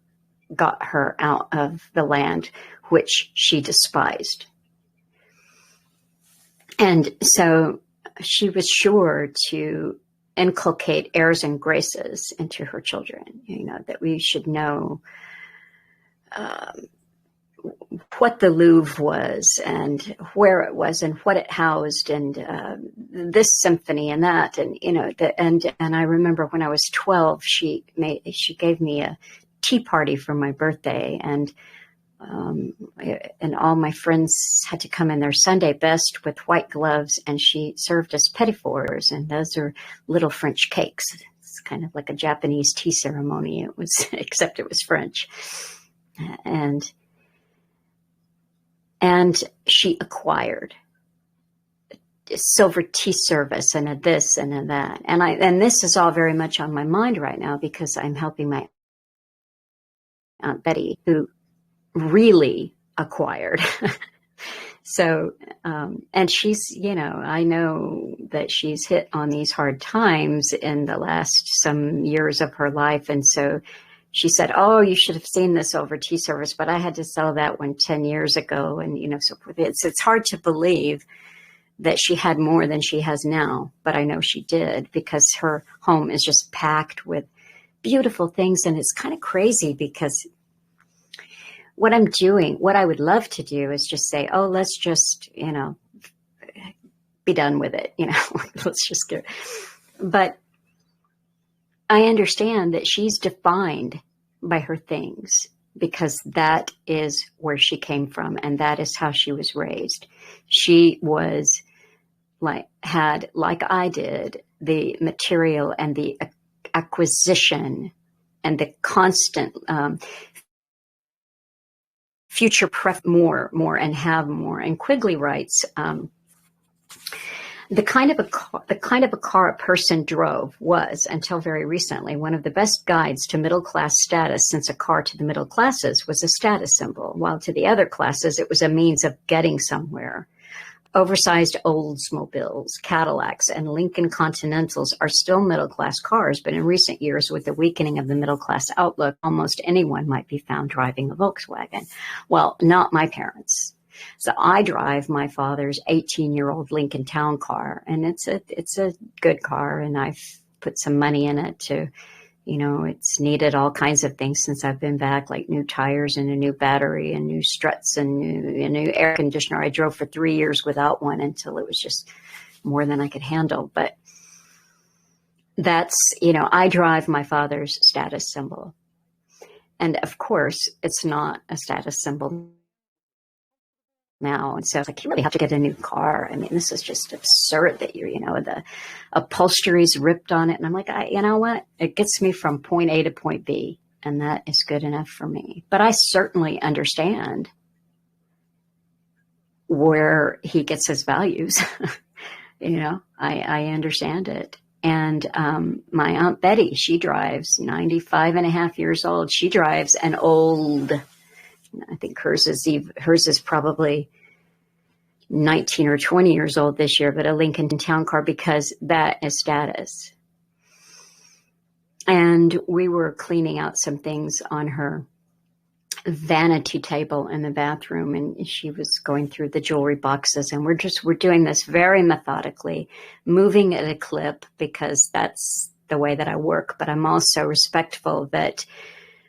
got her out of the land, which she despised. And so she was sure to inculcate airs and graces into her children, that we should know what the Louvre was and where it was and what it housed and this symphony and that. And, and I remember when I was 12, she gave me a tea party for my birthday, and all my friends had to come in their Sunday best with white gloves, and she served us petit fours, and those are little French cakes. It's kind of like a Japanese tea ceremony. It was, except it was French. And she acquired a silver tea service and a this and a that. And this is all very much on my mind right now because I'm helping my Aunt Betty, who really acquired. So, and she's, I know that she's hit on these hard times in the last some years of her life. And so she said, oh, you should have seen this over tea service, but I had to sell that one 10 years ago. And, so it's hard to believe that she had more than she has now, but I know she did because her home is just packed with beautiful things. And it's kind of crazy because what I'm doing, what I would love to do is just say, oh, let's just, be done with it. Let's just go. But I understand that she's defined by her things because that is where she came from and that is how she was raised. She was had, like I did, the material and the acquisition and the constant future prep more and have more. And Quigley writes, the kind of a car a person drove was, until very recently, one of the best guides to middle class status, since a car to the middle classes was a status symbol, while to the other classes it was a means of getting somewhere. Oversized Oldsmobiles, Cadillacs, and Lincoln Continentals are still middle-class cars, but in recent years, with the weakening of the middle-class outlook, almost anyone might be found driving a Volkswagen. Well, not my parents. So I drive my father's 18-year-old Lincoln Town Car, and it's a good car, and I've put some money in it to, it's needed all kinds of things since I've been back, like new tires and a new battery and new struts and a new air conditioner. I drove for 3 years without one until it was just more than I could handle. But that's, I drive my father's status symbol. And of course, it's not a status symbol now. And so it's like, you really have to get a new car. I mean, this is just absurd that the upholstery's ripped on it. And I'm like, you know what? It gets me from point A to point B, and that is good enough for me. But I certainly understand where he gets his values. I understand it. And my Aunt Betty, she drives 95 and a half years old. She drives an old, I think hers is probably 19 or 20 years old this year, but a Lincoln Town Car, because that is status. And we were cleaning out some things on her vanity table in the bathroom, and she was going through the jewelry boxes, and we're doing this very methodically, moving at a clip because that's the way that I work. But I'm also respectful that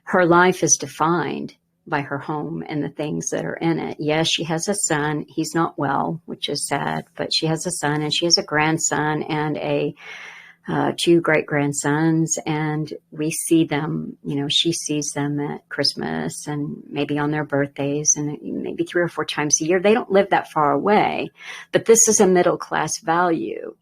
her life is defined by her home and the things that are in it. Yes, she has a son. He's not well, which is sad, but she has a son and she has a grandson and two great grandsons, and we see them, she sees them at Christmas and maybe on their birthdays and maybe 3 or 4 times a year. They don't live that far away, but this is a middle class value.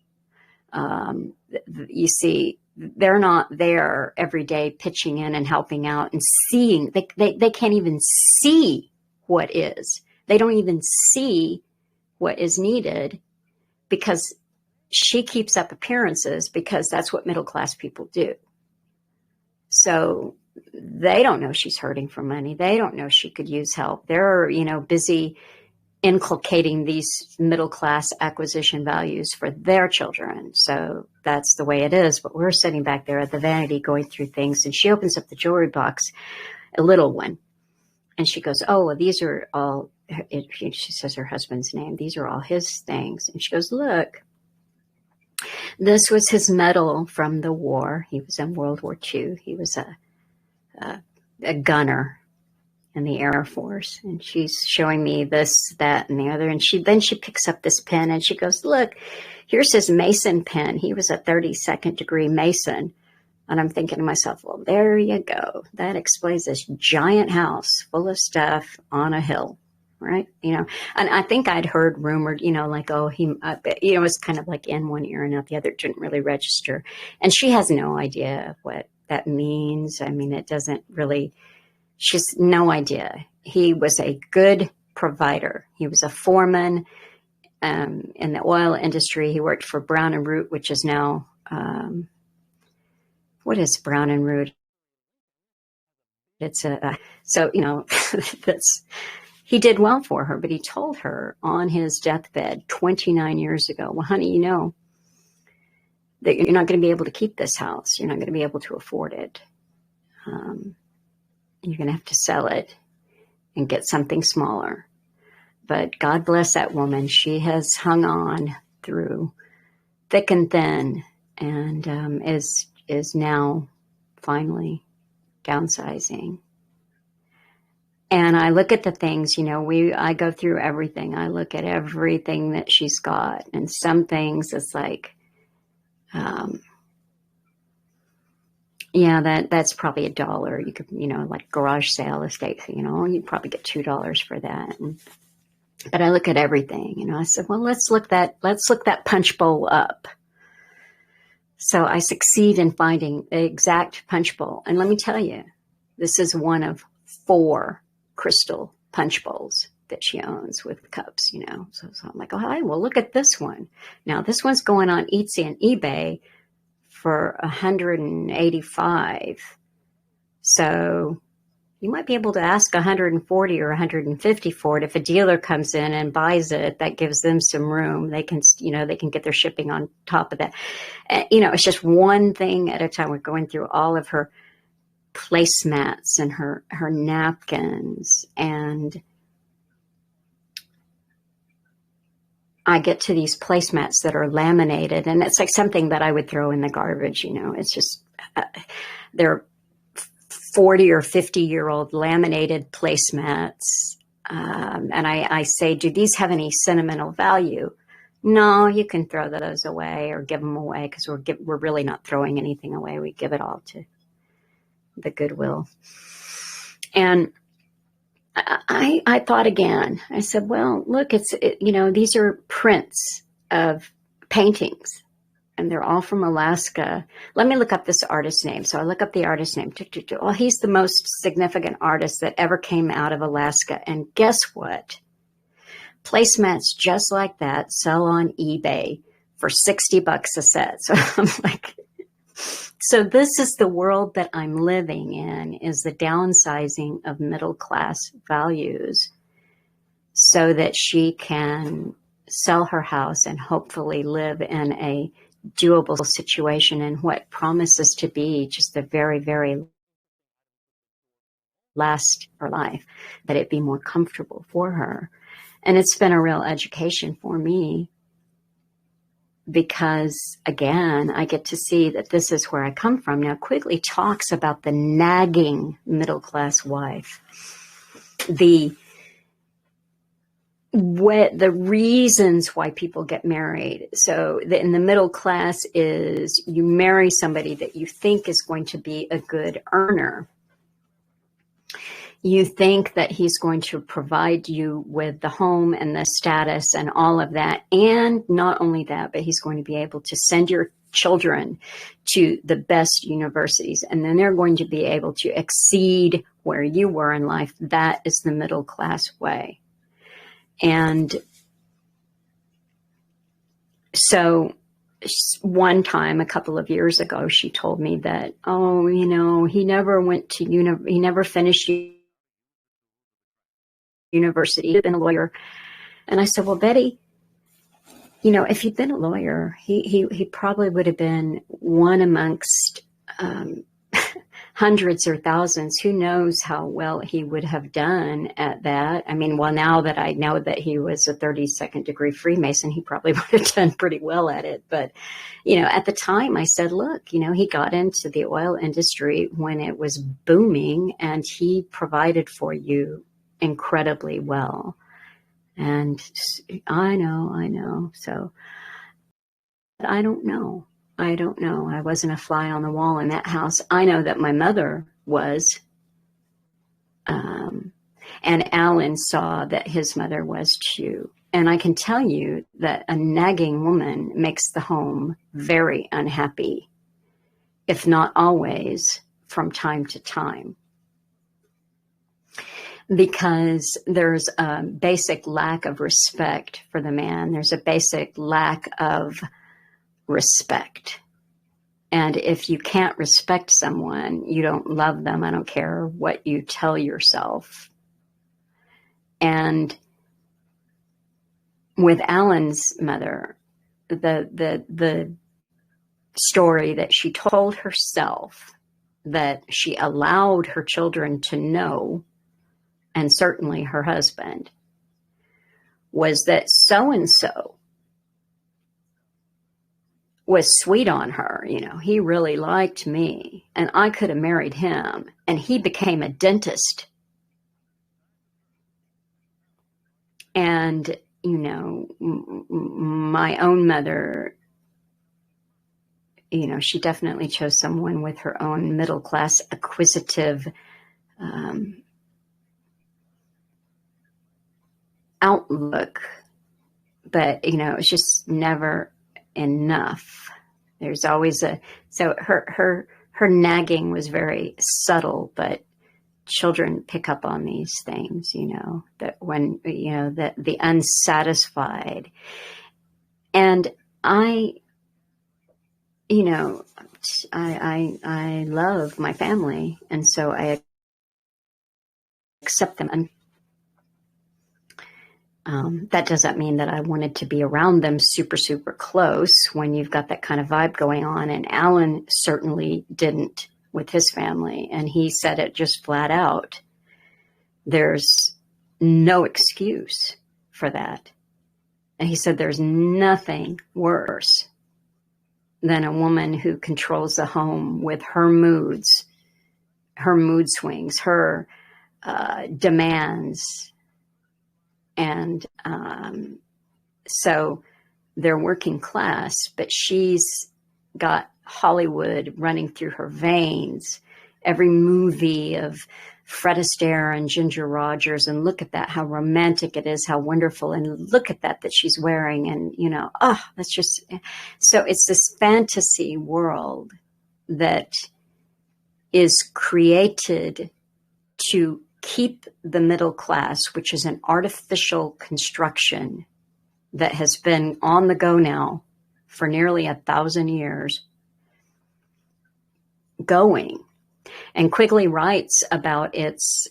You see, they're not there every day pitching in and helping out and seeing. They can't even see what is. They don't even see what is needed because she keeps up appearances because that's what middle class people do. So they don't know she's hurting for money. They don't know she could use help. They're, busy inculcating these middle class acquisition values for their children. So that's the way it is. But we're sitting back there at the vanity going through things, and she opens up the jewelry box, a little one, and she goes, oh, well, these are all, she says her husband's name, these are all his things. And she goes, look, This was his medal from the war. He was in World War II. He was a gunner in the Air Force. And she's showing me this, that, and the other. And then she picks up this pen and she goes, look, here's his Mason pen. He was a 32nd degree Mason. And I'm thinking to myself, well, there you go. That explains this giant house full of stuff on a hill, right? And I think I'd heard rumored, like, oh, he, it was kind of like in one ear and out the other. It didn't really register. And she has no idea what that means. I mean, it doesn't really, she's no idea. He was a good provider. He was a foreman in the oil industry. He worked for Brown and Root, which is now, what is Brown and Root? It's that's, he did well for her, but he told her on his deathbed 29 years ago, well, honey, that you're not going to be able to keep this house. You're not going to be able to afford it. You're going to have to sell it and get something smaller. But God bless that woman. She has hung on through thick and thin and is now finally downsizing. And I look at the things, I go through everything. I look at everything that she's got, and some things it's like, that's probably $1. You could, like garage sale estate, you'd probably get $2 for that. But I look at everything, I said, well, let's look that punch bowl up. So I succeed in finding the exact punch bowl. And let me tell you, this is one of 4 crystal punch bowls that she owns with cups, So I'm like, oh, hi, well, look at this one. Now, this one's going on Etsy and eBay for $185. So you might be able to ask $140 or $150 for it. If a dealer comes in and buys it, that gives them some room. They can, they can get their shipping on top of that. It's just one thing at a time. We're going through all of her placemats and her napkins, and I get to these placemats that are laminated, and it's like something that I would throw in the garbage. It's just they're 40 or 50-year-old laminated placemats. And I say, do these have any sentimental value? No, you can throw those away or give them away, because we're really not throwing anything away. We give it all to the Goodwill. And I thought again. I said, well, look, these are prints of paintings, and they're all from Alaska. Let me look up this artist's name. So I look up the artist's name. Well, he's the most significant artist that ever came out of Alaska. And guess what? Placemats just like that sell on eBay for $60 a set. So I'm like, so this is the world that I'm living in, is the downsizing of middle class values so that she can sell her house and hopefully live in a doable situation in what promises to be just the very, very last of her life, that it be more comfortable for her. And it's been a real education for me, because again, I get to see that this is where I come from. Now, Quigley talks about the nagging middle class wife, the reasons why people get married. So in the middle class is you marry somebody that you think is going to be a good earner. You think that he's going to provide you with the home and the status and all of that. And not only that, but he's going to be able to send your children to the best universities. And then they're going to be able to exceed where you were in life. That is the middle class way. And so one time, a couple of years ago, she told me that, he never went to he never finished university. He'd been a lawyer. And I said, well, Betty, if he'd been a lawyer, he probably would have been one amongst hundreds or thousands. Who knows how well he would have done at that? I mean, well, now that I know that he was a 32nd degree Freemason, he probably would have done pretty well at it. But, at the time I said, look, he got into the oil industry when it was booming, and he provided for you incredibly well. And I know. So I don't know. I wasn't a fly on the wall in that house. I know that my mother was. And Alan saw that his mother was too. And I can tell you that a nagging woman makes the home very unhappy, if not always, from time to time. Because there's a basic lack of respect for the man. There's a basic lack of respect. And if you can't respect someone, you don't love them. I don't care what you tell yourself. And with Alan's mother, the story that she told herself, that she allowed her children to know, and certainly her husband, was that so-and-so was sweet on her. He really liked me, and I could have married him, and he became a dentist. And, my own mother, she definitely chose someone with her own middle-class, acquisitive outlook. But, it's just never enough. There's always so her nagging was very subtle, but children pick up on these things, that when, that the unsatisfied. And I love my family, and so I accept them. And that doesn't mean that I wanted to be around them super, super close when you've got that kind of vibe going on. And Alan certainly didn't with his family. And he said it just flat out. There's no excuse for that. And he said there's nothing worse than a woman who controls the home with her moods, her mood swings, her demands. And so they're working class, but she's got Hollywood running through her veins. Every movie of Fred Astaire and Ginger Rogers, and look at that, how romantic it is, how wonderful, and look at that she's wearing, and that's just, so it's this fantasy world that is created to keep the middle class, which is an artificial construction that has been on the go now for nearly 1,000 years, going. And Quigley writes about its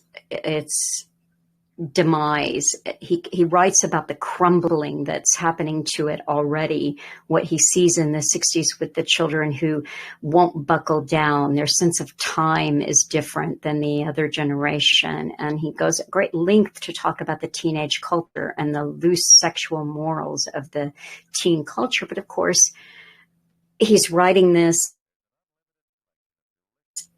demise. He writes about the crumbling that's happening to it already, what he sees in the 60s with the children who won't buckle down. Their sense of time is different than the other generation. And he goes at great length to talk about the teenage culture and the loose sexual morals of the teen culture. But of course, he's writing this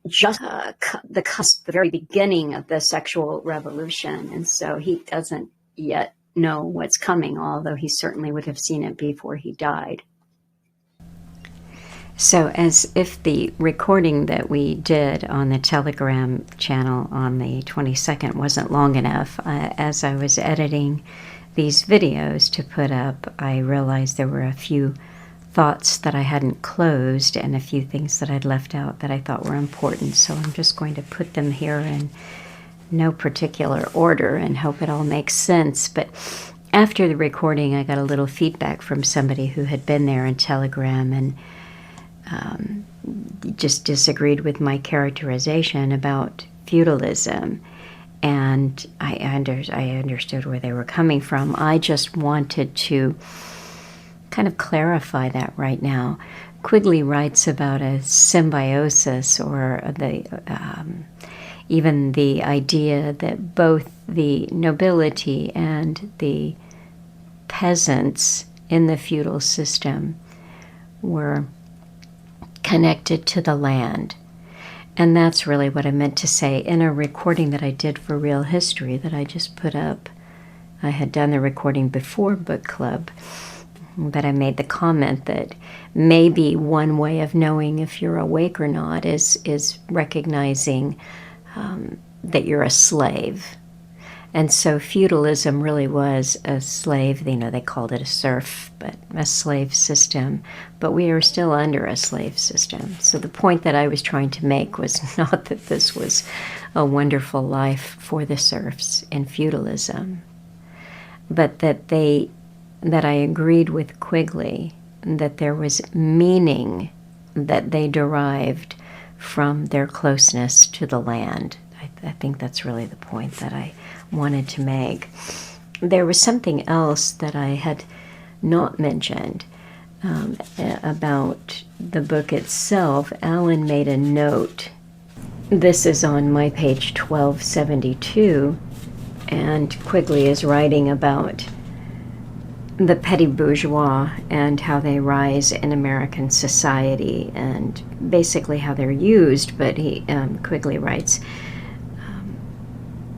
just the cusp, the very beginning of the sexual revolution. And so he doesn't yet know what's coming, although he certainly would have seen it before he died. So as if the recording that we did on the Telegram channel on the 22nd wasn't long enough, as I was editing these videos to put up, I realized there were a few thoughts that I hadn't closed and a few things that I'd left out that I thought were important. So I'm just going to put them here in no particular order and hope it all makes sense. But after the recording, I got a little feedback from somebody who had been there in Telegram and just disagreed with my characterization about feudalism. And I understood where they were coming from. I just wanted to kind of clarify that right now. Quigley writes about a symbiosis, or even the idea that both the nobility and the peasants in the feudal system were connected to the land. And that's really what I meant to say in a recording that I did for Real History that I just put up. I had done the recording before Book Club, but I made the comment that maybe one way of knowing if you're awake or not is recognizing that you're a slave. And so feudalism really was a slave, they called it a serf, but a slave system. But we are still under a slave system. So the point that I was trying to make was not that this was a wonderful life for the serfs in feudalism, but that I agreed with Quigley that there was meaning that they derived from their closeness to the land. I think that's really the point that I wanted to make. There was something else that I had not mentioned about the book itself. Alan made a note. This is on my page 1272, and Quigley is writing about the petty bourgeois and how they rise in American society and basically how they're used. But Quigley writes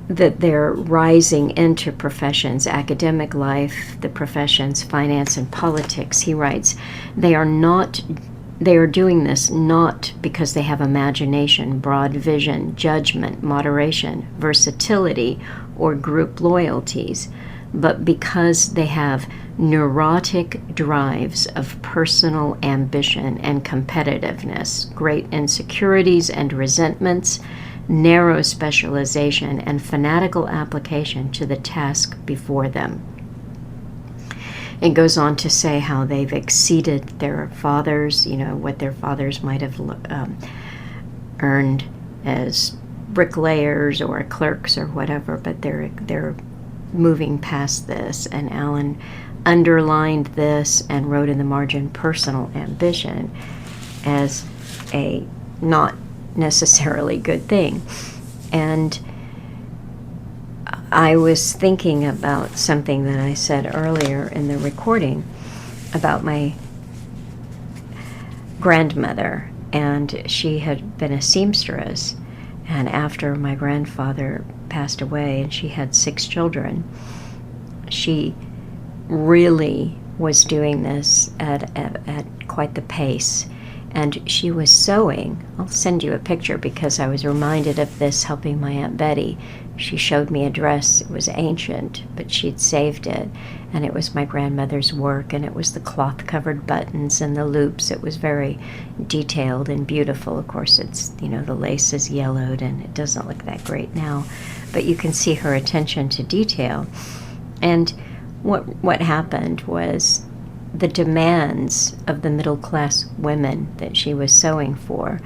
that they're rising into professions, academic life, the professions, finance, and politics. He writes, they are doing this not because they have imagination, broad vision, judgment, moderation, versatility, or group loyalties, but because they have neurotic drives of personal ambition and competitiveness, great insecurities and resentments, narrow specialization, and fanatical application to the task before them. It goes on to say how they've exceeded their fathers, what their fathers might have earned as bricklayers or clerks or whatever, but they're moving past this. And Alan underlined this and wrote in the margin personal ambition as a not necessarily good thing. And I was thinking about something that I said earlier in the recording about my grandmother, and she had been a seamstress, and after my grandfather passed away and she had 6 children, she really was doing this at quite the pace. And she was sewing. I'll send you a picture because I was reminded of this helping my Aunt Betty. She showed me a dress. It was ancient, but she'd saved it. And it was my grandmother's work, and it was the cloth-covered buttons and the loops. It was very detailed and beautiful. Of course, it's, the lace is yellowed, and it doesn't look that great now. But you can see her attention to detail. And what happened was the demands of the middle-class women that she was sewing for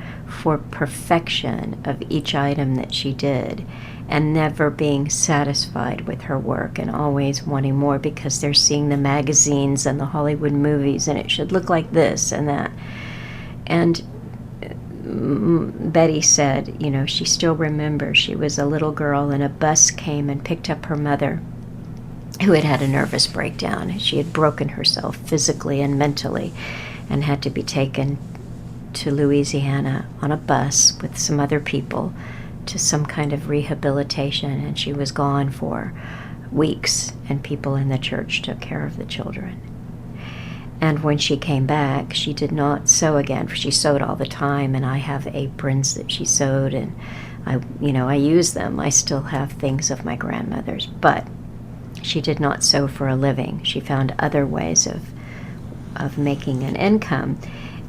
perfection of each item that she did, and never being satisfied with her work and always wanting more because they're seeing the magazines and the Hollywood movies and it should look like this and that. And Betty said, she still remembers she was a little girl and a bus came and picked up her mother, who had had a nervous breakdown. She had broken herself physically and mentally and had to be taken to Louisiana on a bus with some other people to some kind of rehabilitation, and she was gone for weeks, and people in the church took care of the children. And when she came back, she did not sew again. She sewed all the time, and I have aprons that she sewed, and I use them. I still have things of my grandmother's, but she did not sew for a living. She found other ways of making an income.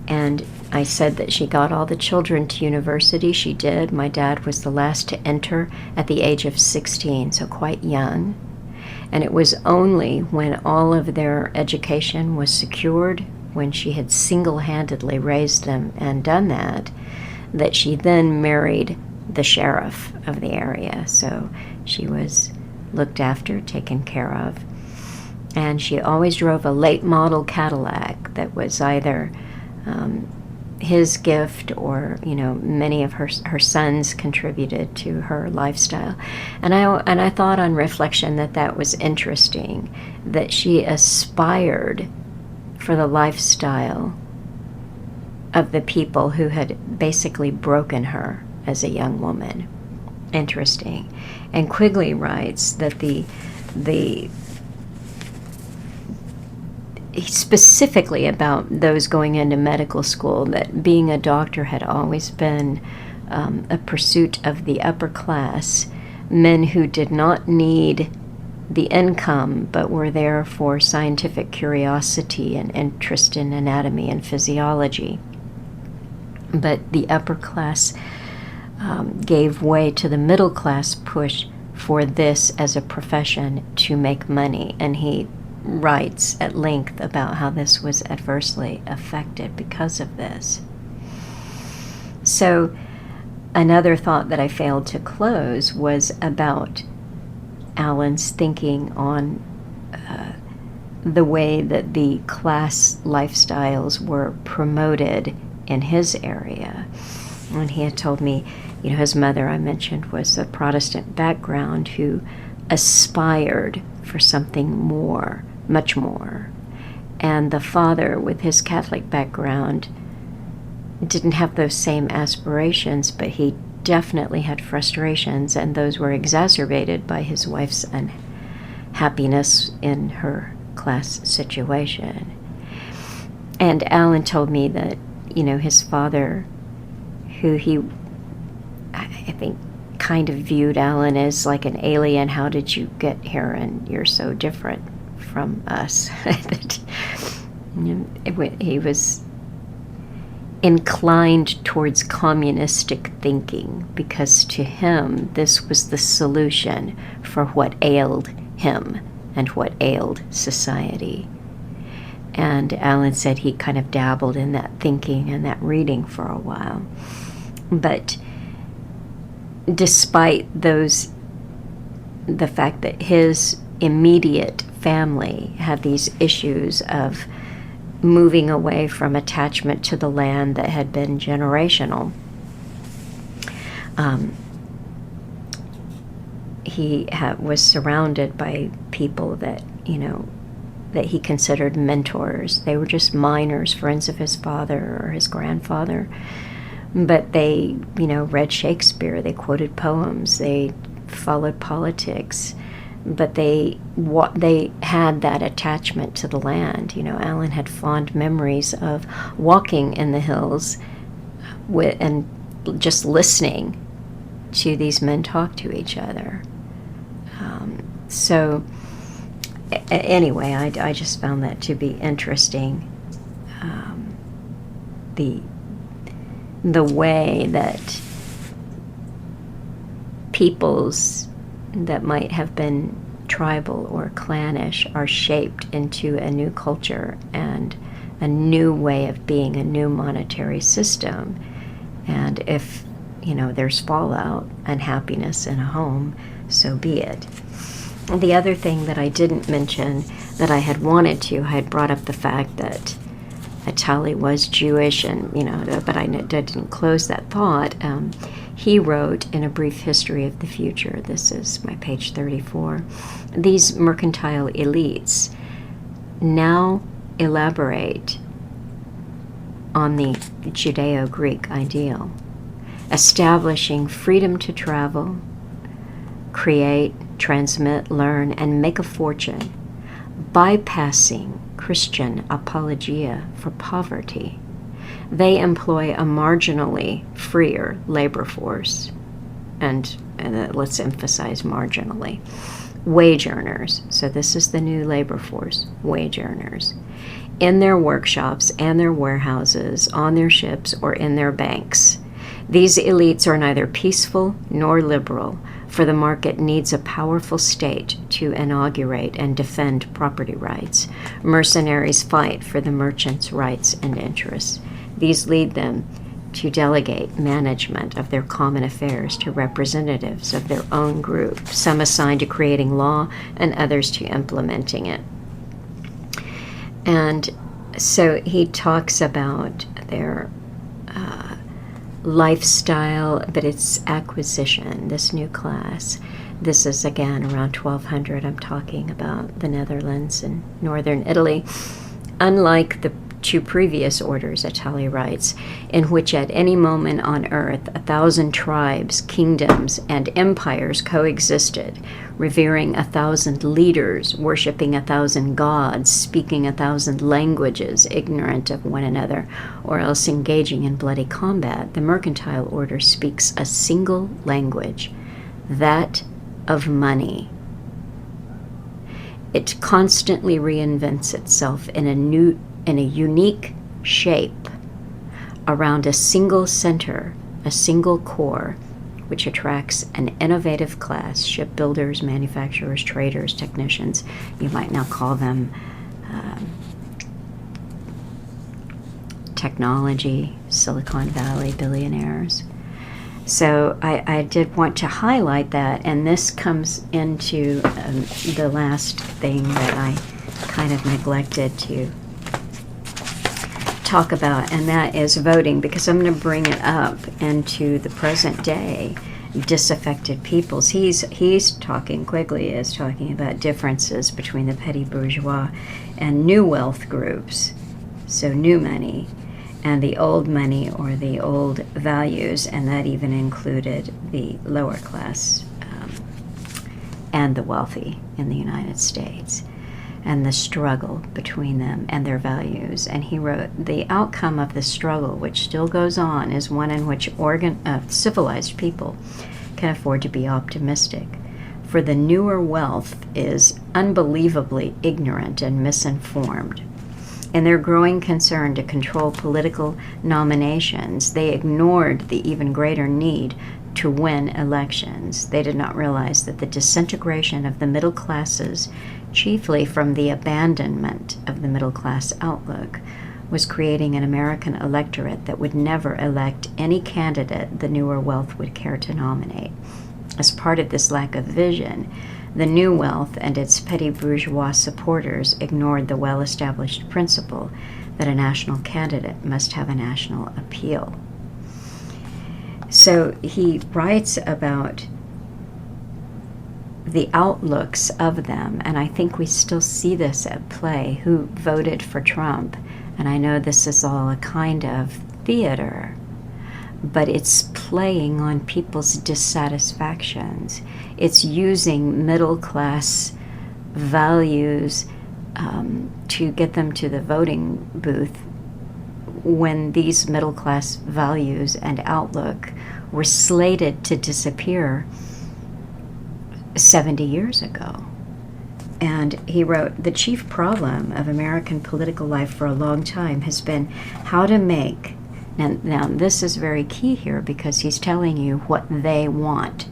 And I said that she got all the children to university. She did. My dad was the last to enter at the age of 16, so quite young. And it was only when all of their education was secured, when she had single-handedly raised them and done that, that she then married the sheriff of the area. So she was looked after, taken care of. And she always drove a late model Cadillac that was either his gift, or many of her sons contributed to her lifestyle. And I thought on reflection that was interesting, that she aspired for the lifestyle of the people who had basically broken her as a young woman. Interesting. And Quigley writes that specifically about those going into medical school, that being a doctor had always been a pursuit of the upper class, men who did not need the income but were there for scientific curiosity and interest in anatomy and physiology. But the upper class gave way to the middle class push for this as a profession to make money, and he writes at length about how this was adversely affected because of this. So another thought that I failed to close was about Alan's thinking on the way that the class lifestyles were promoted in his area. And he had told me, his mother, I mentioned, was a Protestant background who aspired for something more, much more. And the father, with his Catholic background, didn't have those same aspirations, but he definitely had frustrations, and those were exacerbated by his wife's unhappiness in her class situation. And Alan told me that, his father, who he, I think, kind of viewed Alan as like an alien. How did you get here? And you're so different from us. He was inclined towards communistic thinking, because to him this was the solution for what ailed him and what ailed society. And Alan said he kind of dabbled in that thinking and that reading for a while. But despite the fact that his immediate family had these issues of moving away from attachment to the land that had been generational, he was surrounded by people that, that he considered mentors. They were just minors, friends of his father or his grandfather. But they, read Shakespeare, they quoted poems, they followed politics, but they had that attachment to the land. Alan had fond memories of walking in the hills and just listening to these men talk to each other. So anyway, I just found that to be interesting. The way that peoples that might have been tribal or clannish are shaped into a new culture and a new way of being, a new monetary system. And if, there's fallout, unhappiness in a home, so be it. The other thing that I didn't mention that I had wanted to, I had brought up the fact that Attali was Jewish, and but I didn't close that thought. He wrote in A Brief History of the Future, this is my page 34, these mercantile elites now elaborate on the Judeo-Greek ideal, establishing freedom to travel, create, transmit, learn, and make a fortune, bypassing Christian apologia for poverty. They employ a marginally freer labor force, and let's emphasize marginally, wage earners. So this is the new labor force, wage earners, in their workshops and their warehouses, on their ships, or in their banks. These elites are neither peaceful nor liberal, for the market needs a powerful state to inaugurate and defend property rights. Mercenaries fight for the merchants' rights and interests. These lead them to delegate management of their common affairs to representatives of their own group, some assigned to creating law and others to implementing it. And so he talks about their lifestyle, but it's acquisition, this new class. This is again around 1200. I'm talking about the Netherlands and northern Italy. Unlike the two previous orders, Attali writes, in which at any moment on earth 1,000 tribes, kingdoms, and empires coexisted, revering 1,000 leaders, worshipping 1,000 gods, speaking 1,000 languages, ignorant of one another, or else engaging in bloody combat, the mercantile order speaks a single language, that of money. It constantly reinvents itself in a unique shape around a single center, a single core, which attracts an innovative class, shipbuilders, manufacturers, traders, technicians. You might now call them technology, Silicon Valley billionaires. So I did want to highlight that, and this comes into the last thing that I kind of neglected to talk about, and that is voting, because I'm going to bring it up into the present day disaffected peoples. He's talking, Quigley is talking about differences between the petty bourgeois and new wealth groups, so new money, and the old money or the old values, and that even included the lower class and the wealthy in the United States, and the struggle between them and their values. And he wrote, the outcome of the struggle, which still goes on, is one in which civilized people can afford to be optimistic, for the newer wealth is unbelievably ignorant and misinformed. In their growing concern to control political nominations, they ignored the even greater need to win elections. They did not realize that the disintegration of the middle classes, chiefly from the abandonment of the middle class outlook, was creating an American electorate that would never elect any candidate the newer wealth would care to nominate. As part of this lack of vision, the new wealth and its petty bourgeois supporters ignored the well-established principle that a national candidate must have a national appeal. So he writes about the outlooks of them, and I think we still see this at play, who voted for Trump. And I know this is all a kind of theater, but it's playing on people's dissatisfactions. It's using middle-class values to get them to the voting booth, when these middle-class values and outlook were slated to disappear 70 years ago. And he wrote, the chief problem of American political life for a long time has been how to make, now this is very key here, because he's telling you what they want.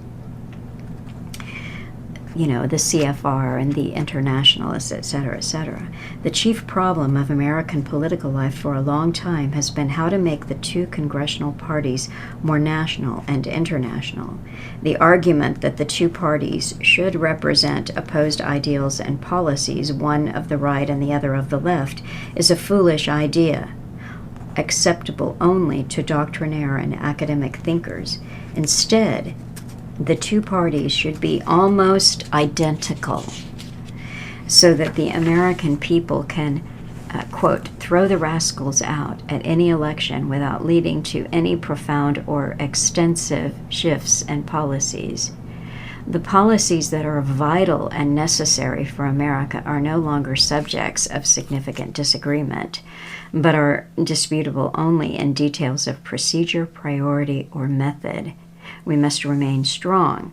You know, the CFR and the internationalists, etc., etc. The chief problem of American political life for a long time has been how to make the two congressional parties more national and international. The argument that the two parties should represent opposed ideals and policies, one of the right and the other of the left, is a foolish idea, acceptable only to doctrinaire and academic thinkers. Instead, the two parties should be almost identical, so that the American people can, quote, throw the rascals out at any election without leading to any profound or extensive shifts in policies. The policies that are vital and necessary for America are no longer subjects of significant disagreement, but are disputable only in details of procedure, priority, or method. We must remain strong,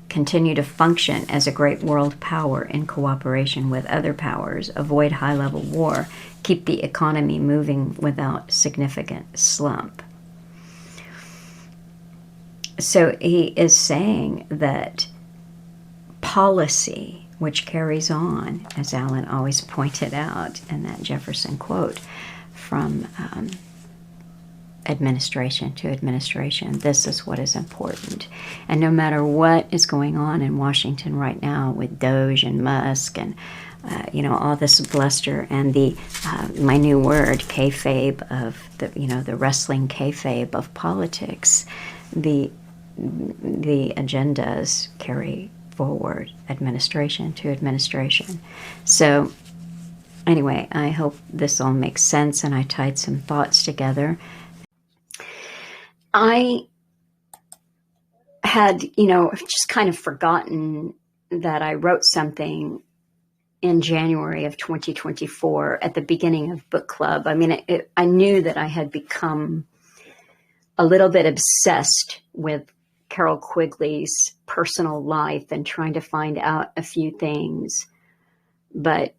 continue to function as a great world power in cooperation with other powers, avoid high-level war, keep the economy moving without significant slump. So he is saying that policy, which carries on, as Alan always pointed out in that Jefferson quote, from administration to administration, this is what is important. And no matter what is going on in Washington right now with Doge and Musk and all this bluster and the my new word, kayfabe of the wrestling kayfabe of politics, the agendas carry forward administration to administration. So anyway, I hope this all makes sense and I tied some thoughts together. I had, just kind of forgotten that I wrote something in January of 2024 at the beginning of book club. I mean, I knew that I had become a little bit obsessed with Carroll Quigley's personal life and trying to find out a few things. But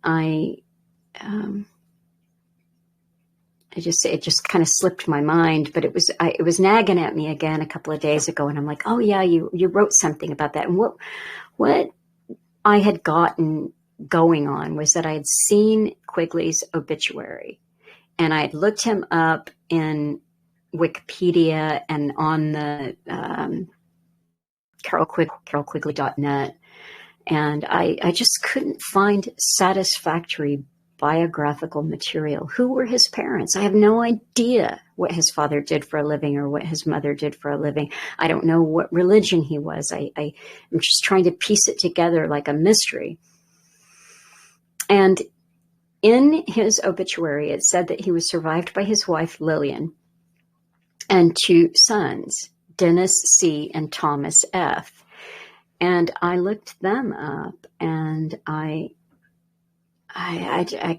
it just kind of slipped my mind, but it was nagging at me again a couple of days ago. And I'm like, oh yeah, you wrote something about that. And what I had gotten going on was that I had seen Quigley's obituary and I had looked him up in Wikipedia and on the carrollquigley.net. And I just couldn't find satisfactory biographical material. Who were his parents? I have no idea what his father did for a living or what his mother did for a living. I don't know what religion he was. I'm just trying to piece it together like a mystery. And in his obituary, it said that he was survived by his wife, Lillian, and two sons, Dennis C. and Thomas F. And I looked them up and I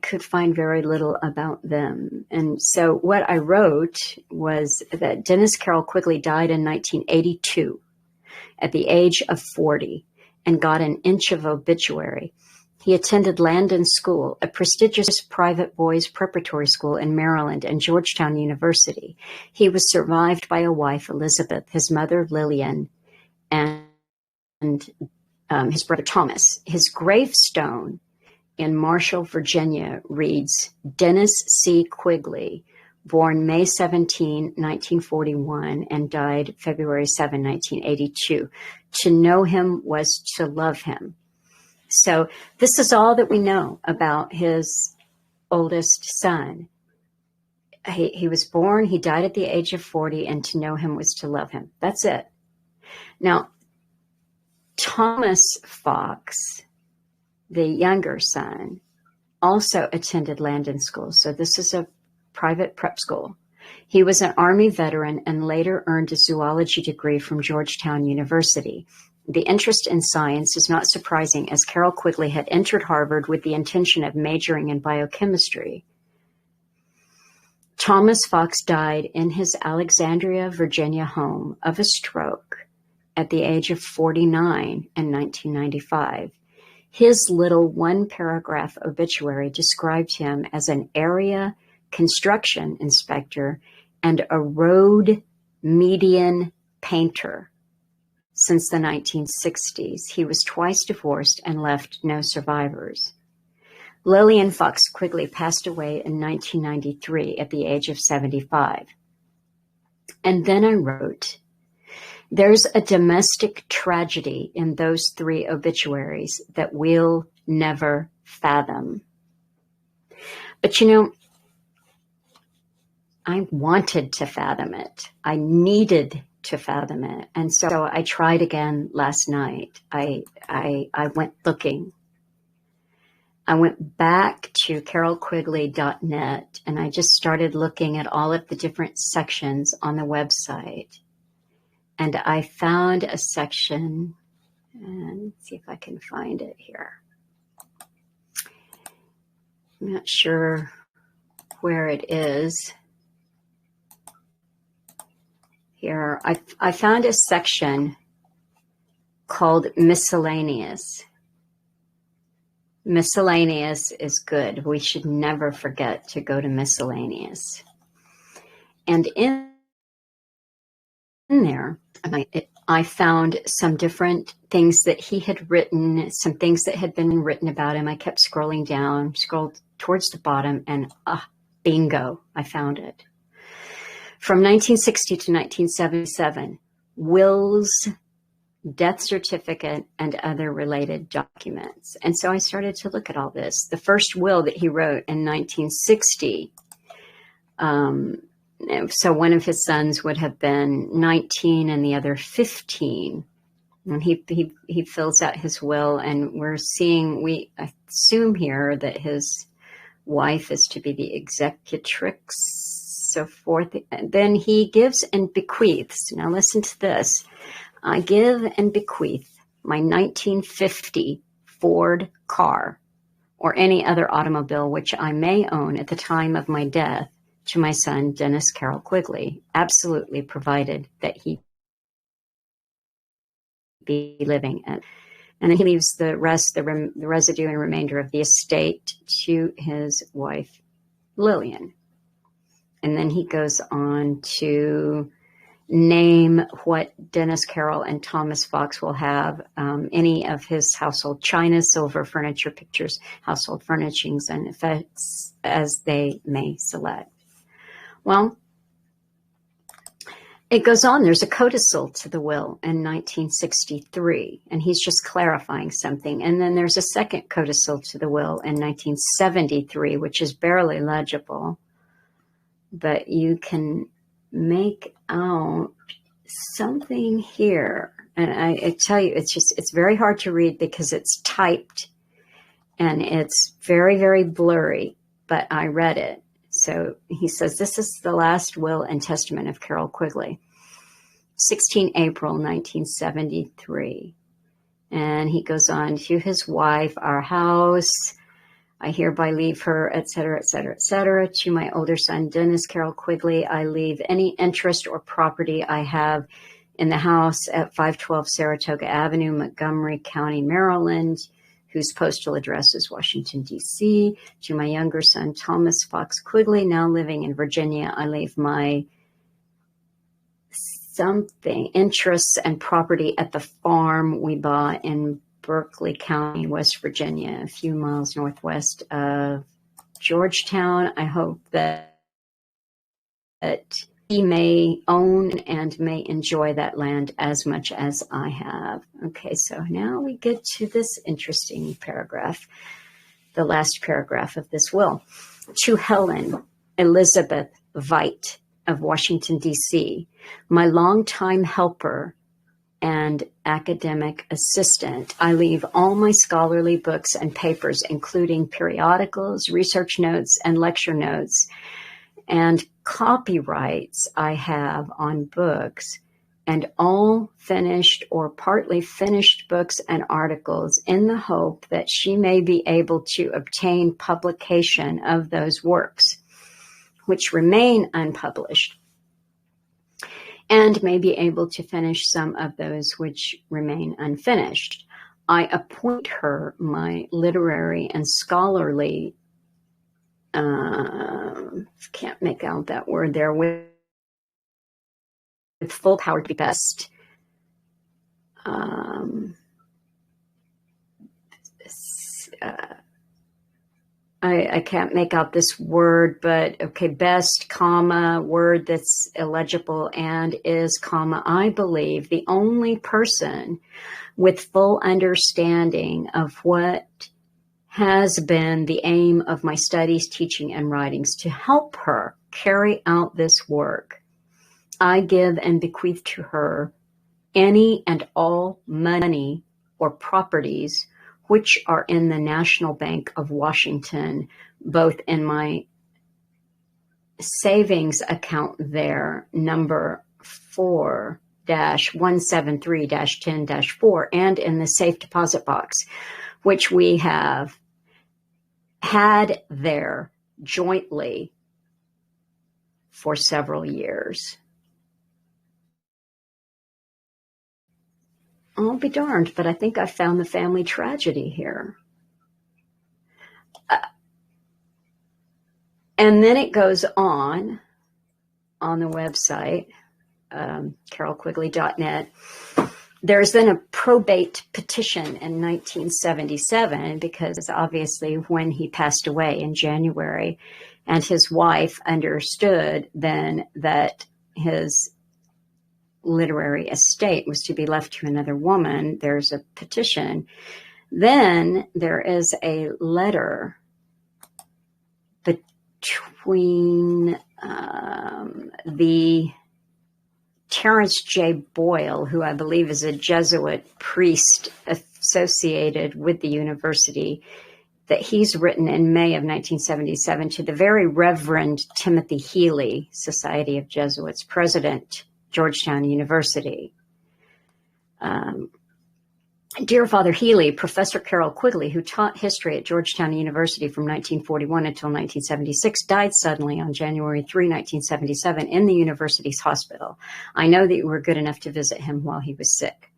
could find very little about them. And so what I wrote was that Dennis Carroll Quigley died in 1982 at the age of 40 and got an inch of obituary. He attended Landon School, a prestigious private boys' preparatory school in Maryland, and Georgetown University. He was survived by a wife, Elizabeth, his mother, Lillian, and his brother, Thomas. His gravestone in Marshall, Virginia, reads, Dennis C. Quigley, born May 17, 1941, and died February 7, 1982. To know him was to love him. So this is all that we know about his oldest son. He was born, he died at the age of 40, and to know him was to love him. That's it. Now, Thomas Fox, the younger son, also attended Landon School. So this is a private prep school. He was an Army veteran and later earned a zoology degree from Georgetown University. The interest in science is not surprising, as Carroll Quigley had entered Harvard with the intention of majoring in biochemistry. Thomas Fox died in his Alexandria, Virginia home of a stroke at the age of 49 in 1995. His little one-paragraph obituary described him as an area construction inspector and a road median painter. Since the 1960s, he was twice divorced and left no survivors. Lillian Fox Quigley passed away in 1993 at the age of 75. And then I wrote, there's a domestic tragedy in those three obituaries that we'll never fathom. But I wanted to fathom it. I needed to fathom it. And so I tried again last night. I went looking. I went back to carrollquigley.net and I just started looking at all of the different sections on the website. And I found a section, and let's see if I can find it here. I'm not sure where it is. Here, I found a section called Miscellaneous. Miscellaneous is good. We should never forget to go to Miscellaneous. And in there, I found some different things that he had written, some things that had been written about him. I kept scrolling down, scrolled towards the bottom, and bingo, I found it. From 1960 to 1977, wills, death certificate, and other related documents. And so I started to look at all this. The first will that he wrote in 1960, so one of his sons would have been 19 and the other 15. And he fills out his will, and we assume here that his wife is to be the executrix, so forth. And then he gives and bequeaths. Now listen to this. I give and bequeath my 1950 Ford car or any other automobile which I may own at the time of my death to my son, Dennis Carroll Quigley, absolutely provided that he be living at. And then he leaves the rest, the residue and remainder of the estate to his wife, Lillian. And then he goes on to name what Dennis Carroll and Thomas Fox will have, any of his household china, silver, furniture, pictures, household furnishings, and effects as they may select. Well, it goes on. There's a codicil to the will in 1963, and he's just clarifying something. And then there's a second codicil to the will in 1973, which is barely legible, but you can make out something here. And I tell you, it's very hard to read because it's typed and it's very, very blurry, but I read it. So he says, this is the last will and testament of Carroll Quigley, 16 April 1973. And he goes on to his wife, our house, I hereby leave her, et cetera, et cetera, et cetera. To my older son, Dennis Carroll Quigley, I leave any interest or property I have in the house at 512 Saratoga Avenue, Montgomery County, Maryland, whose postal address is Washington, D.C. To my younger son, Thomas Fox Quigley, now living in Virginia, I leave my interests and property at the farm we bought in Berkeley County, West Virginia, a few miles northwest of Georgetown. I hope that he may own and may enjoy that land as much as I have. Okay, so now we get to this interesting paragraph, the last paragraph of this will. To Helen Elizabeth Veit of Washington, D.C., my longtime helper and academic assistant, I leave all my scholarly books and papers, including periodicals, research notes, and lecture notes, and copyrights I have on books, and all finished or partly finished books and articles in the hope that she may be able to obtain publication of those works, which remain unpublished, and may be able to finish some of those which remain unfinished. I appoint her my literary and scholarly, can't make out that word there, with full power to be best. I can't make out this word, but okay, best, comma, word that's illegible and is, comma, I believe the only person with full understanding of what has been the aim of my studies, teaching, and writings to help her carry out this work. I give and bequeath to her any and all money or properties which are in the National Bank of Washington, both in my savings account there, number 4-173-10-4, and in the safe deposit box, which we have had there jointly for several years. I'll be darned, but I think I found the family tragedy here. And then it goes on the website, carrollquigley.net. There's then a probate petition in 1977, because obviously when he passed away in January, and his wife understood then that his literary estate was to be left to another woman. There's a petition. Then there is a letter between the Terrence J. Boyle, who I believe is a Jesuit priest associated with the university, that he's written in May of 1977 to the very Reverend Timothy Healy, Society of Jesuits president, Georgetown University. Dear Father Healy, Professor Carroll Quigley, who taught history at Georgetown University from 1941 until 1976, died suddenly on January 3, 1977 in the university's hospital. I know that you were good enough to visit him while he was sick.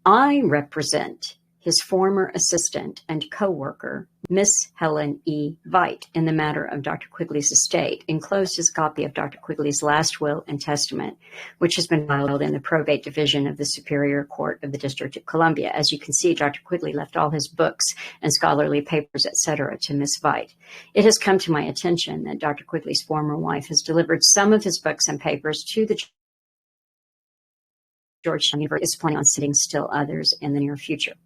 I represent his former assistant and co-worker, Miss Helen E. Veit, in the matter of Dr. Quigley's estate. Enclosed is a copy of Dr. Quigley's last will and testament, which has been filed in the probate division of the Superior Court of the District of Columbia. As you can see, Dr. Quigley left all his books and scholarly papers, etc., to Miss Veit. It has come to my attention that Dr. Quigley's former wife has delivered some of his books and papers to the Georgetown University, is planning on sitting still others in the near future.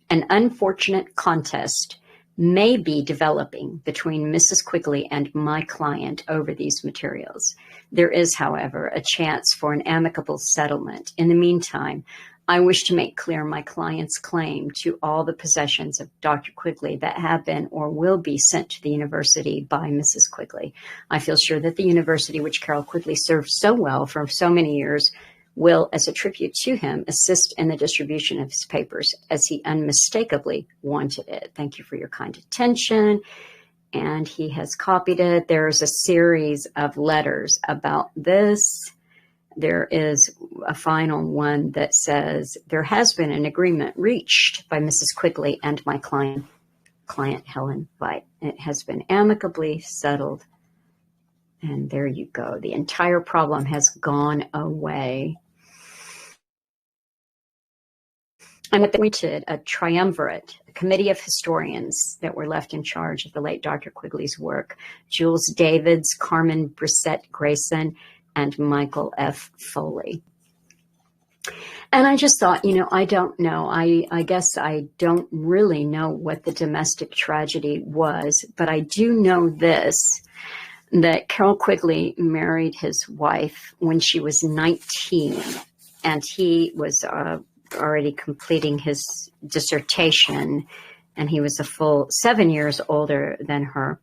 An unfortunate contest may be developing between Mrs. Quigley and my client over these materials. There is, however, a chance for an amicable settlement. In the meantime, I wish to make clear my client's claim to all the possessions of Dr. Quigley that have been or will be sent to the university by Mrs. Quigley. I feel sure that the university, which Carroll Quigley served so well for so many years, will, as a tribute to him, assist in the distribution of his papers as he unmistakably wanted it. Thank you for your kind attention. And he has copied it. There's a series of letters about this. There is a final one that says, there has been an agreement reached by Mrs. Quigley and my client Helen Veit. It has been amicably settled. And there you go. The entire problem has gone away. And appointed a triumvirate, a committee of historians that were left in charge of the late Dr. Quigley's work: Jules Davids, Carmen Brissette Grayson, and Michael F. Foley. And I just thought, I don't know. I guess I don't really know what the domestic tragedy was, but I do know this, that Carroll Quigley married his wife when she was 19, and he was already completing his dissertation, and he was a full 7 years older than her.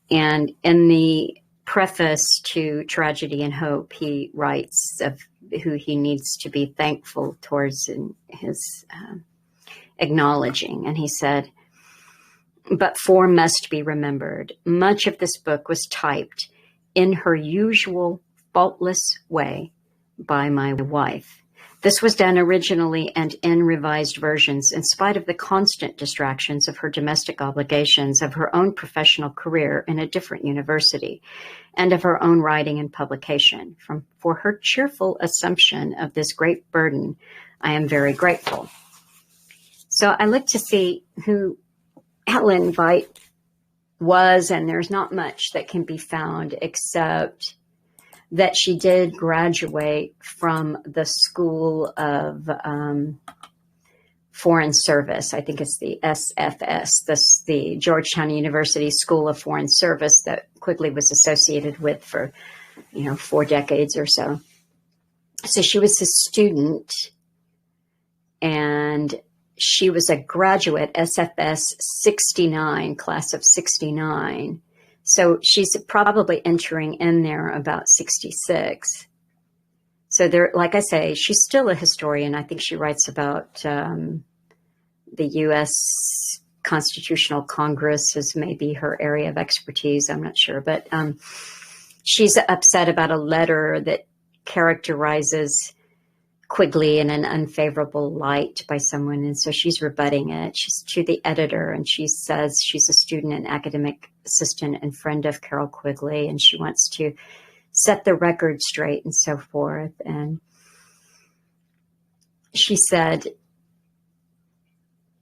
And in the preface to Tragedy and Hope, he writes of who he needs to be thankful towards in his acknowledging. And he said, but four must be remembered. Much of this book was typed in her usual faultless way by my wife. This was done originally and in revised versions in spite of the constant distractions of her domestic obligations, of her own professional career in a different university, and of her own writing and publication. For her cheerful assumption of this great burden, I am very grateful. So I looked to see who Helen Veit was, and there's not much that can be found except that she did graduate from the School of Foreign Service. I think it's the SFS, the Georgetown University School of Foreign Service that Quigley was associated with for, 4 decades or so. So she was a student, and she was a graduate, SFS 69, class of 69. So she's probably entering in there about 66. So there, like I say, she's still a historian. I think she writes about the U.S. Constitutional Congress as maybe her area of expertise. I'm not sure. But she's upset about a letter that characterizes Quigley in an unfavorable light by someone, and so she's rebutting it. She's to the editor, and she says she's a student and academic assistant and friend of Carroll Quigley, and she wants to set the record straight and so forth. And she said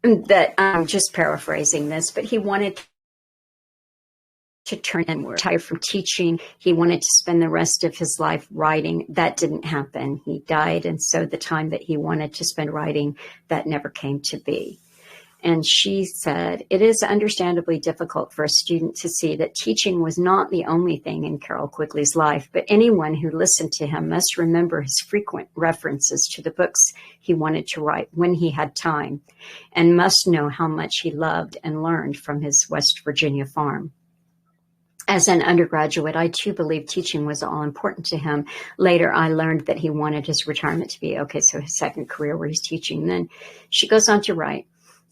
that, I'm just paraphrasing this, but he wanted to turn inward. Retired from teaching. He wanted to spend the rest of his life writing. That didn't happen. He died, and so the time that he wanted to spend writing, that never came to be. And she said, it is understandably difficult for a student to see that teaching was not the only thing in Carroll Quigley's life, but anyone who listened to him must remember his frequent references to the books he wanted to write when he had time, and must know how much he loved and learned from his West Virginia farm. As an undergraduate, I too believed teaching was all important to him. Later, I learned that he wanted his retirement to be, so his second career where he's teaching. Then she goes on to write,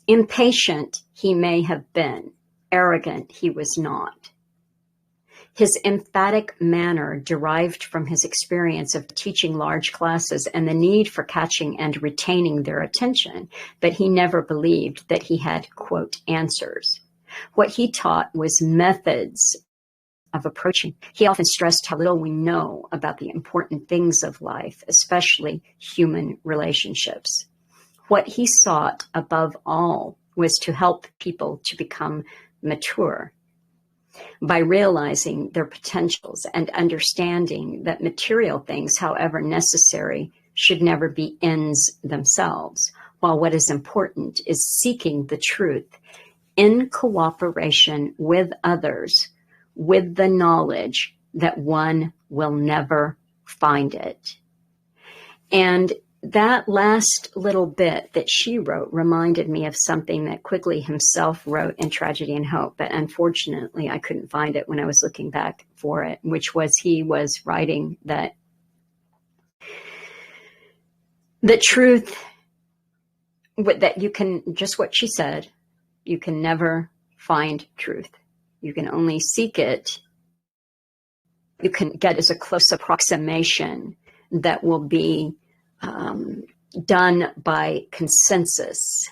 impatient he may have been, arrogant he was not. His emphatic manner derived from his experience of teaching large classes and the need for catching and retaining their attention, but he never believed that he had, quote, answers. What he taught was methods of approaching. He often stressed how little we know about the important things of life, especially human relationships. What he sought above all was to help people to become mature by realizing their potentials and understanding that material things, however necessary, should never be ends themselves, while what is important is seeking the truth in cooperation with others, with the knowledge that one will never find it. And that last little bit that she wrote reminded me of something that Quigley himself wrote in Tragedy and Hope, but unfortunately I couldn't find it when I was looking back for it, which was he was writing that the truth, that you can, just what she said, you can never find truth. You can only seek it. You can get as a close approximation that will be done by consensus.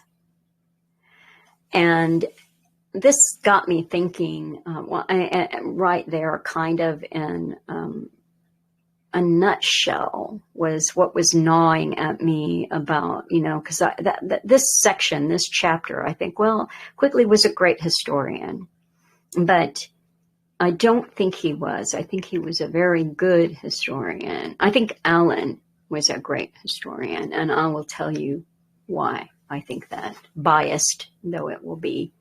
And this got me thinking, right there, kind of in a nutshell, was what was gnawing at me about, because this section, this chapter, I think, well, Quigley was a great historian, but I don't think he was. I think he was a very good historian. I think Allen was a great historian, and I will tell you why I think that, biased though it will be.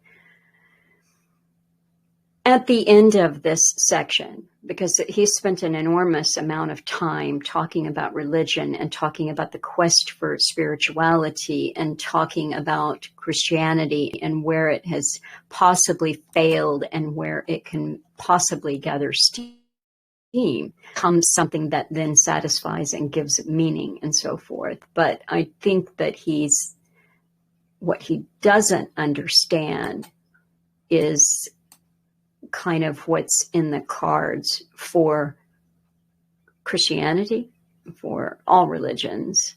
At the end of this section, because he spent an enormous amount of time talking about religion and talking about the quest for spirituality and talking about Christianity and where it has possibly failed and where it can possibly gather steam, comes something that then satisfies and gives meaning and so forth. But I think that what he doesn't understand is kind of what's in the cards for Christianity, for all religions.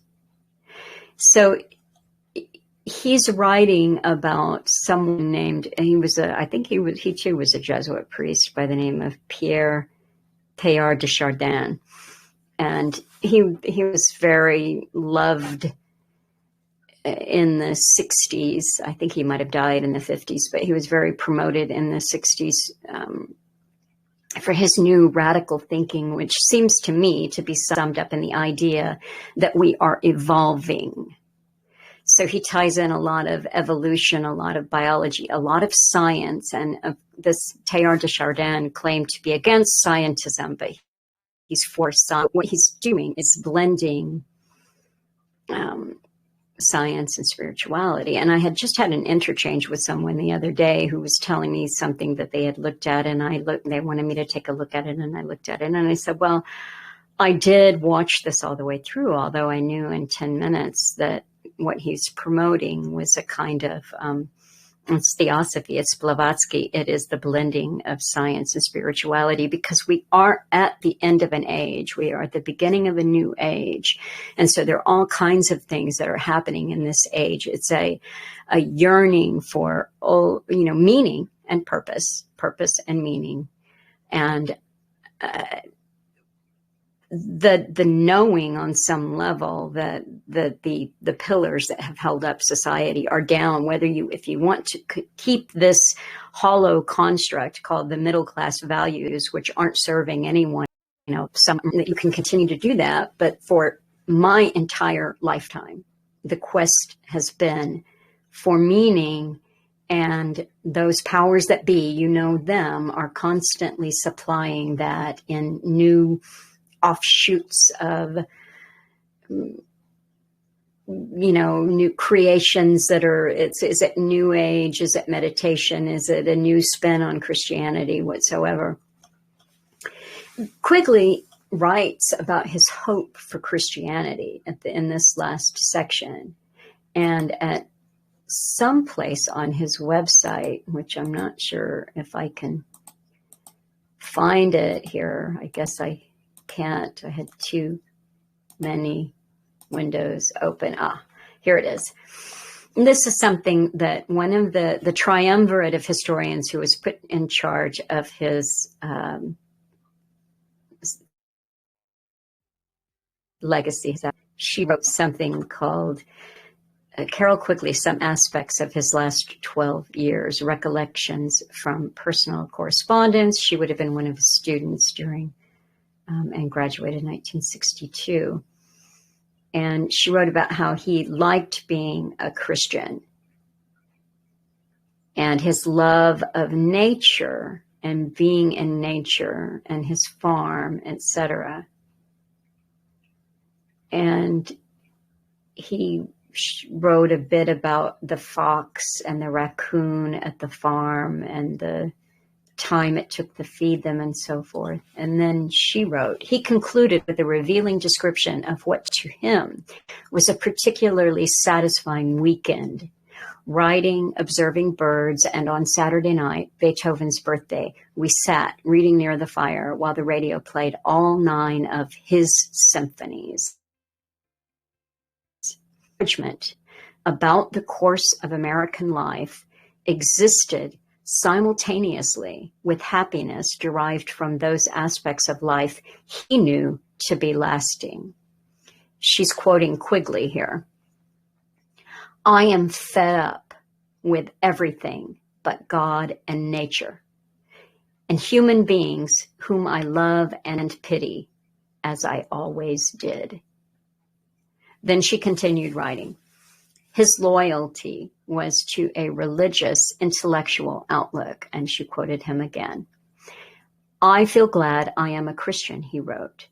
So he's writing about someone named, he too was a Jesuit priest by the name of Pierre Teilhard de Chardin. And he was very loved in the 60s. I think he might have died in the 50s, but he was very promoted in the 60s for his new radical thinking, which seems to me to be summed up in the idea that we are evolving. So he ties in a lot of evolution, a lot of biology, a lot of science. And this Teilhard de Chardin claimed to be against scientism, but he's for science. What he's doing is blending science and spirituality. And I had just had an interchange with someone the other day who was telling me something that they had looked at, and they wanted me to take a look at it, and I looked at it, and I said, well, I did watch this all the way through, although I knew in 10 minutes that what he's promoting was a kind of, it's theosophy, it's Blavatsky, it is the blending of science and spirituality, because we are at the end of an age. We are at the beginning of a new age. And so there are all kinds of things that are happening in this age. It's a yearning for, meaning and purpose and meaning. And the knowing on some level that the pillars that have held up society are down, if you want to keep this hollow construct called the middle class values, which aren't serving anyone, some that you can continue to do that. But for my entire lifetime, the quest has been for meaning, and those powers that be, them, are constantly supplying that in new offshoots of, new creations that are, is it New Age? Is it meditation? Is it a new spin on Christianity whatsoever? Quigley writes about his hope for Christianity in this last section. And at some place on his website, which I'm not sure if I can find it here. I guess I can't. I had too many windows open. Here it is. And this is something that one of the triumvirate of historians who was put in charge of his legacy, she wrote something called Carroll Quigley, Some Aspects of His Last 12 Years, Recollections from Personal Correspondence. She would have been one of his students during and graduated in 1962. And she wrote about how he liked being a Christian and his love of nature and being in nature and his farm, etc. And he wrote a bit about the fox and the raccoon at the farm and the time it took to feed them and so forth. And then she wrote, he concluded with a revealing description of what to him was a particularly satisfying weekend. Writing, observing birds, and on Saturday night, Beethoven's birthday, we sat reading near the fire while the radio played all 9 of his symphonies. Judgment about the course of American life existed simultaneously with happiness derived from those aspects of life he knew to be lasting. She's quoting Quigley here. I am fed up with everything but God and nature, and human beings whom I love and pity, as I always did. Then she continued writing. His loyalty was to a religious, intellectual outlook, and she quoted him again. I feel glad I am a Christian, he wrote.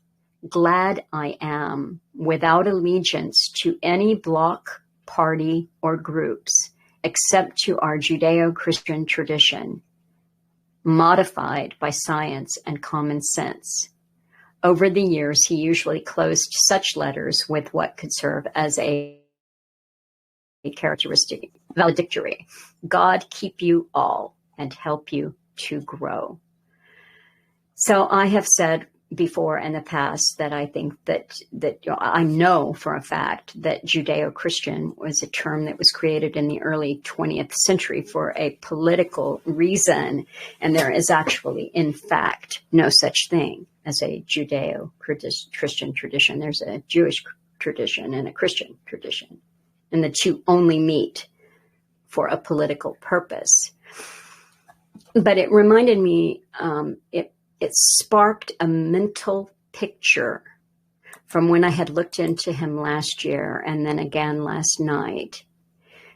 Glad I am, without allegiance to any bloc, party, or groups, except to our Judeo-Christian tradition, modified by science and common sense. Over the years, he usually closed such letters with what could serve as a characteristic valedictory. God keep you all and help you to grow. So I have said before in the past that I think that I know for a fact that Judeo-Christian was a term that was created in the early 20th century for a political reason, and there is actually, in fact, no such thing as a Judeo-Christian tradition. There's a Jewish tradition and a Christian tradition, and the two only meet for a political purpose. But it reminded me, it sparked a mental picture from when I had looked into him last year and then again last night,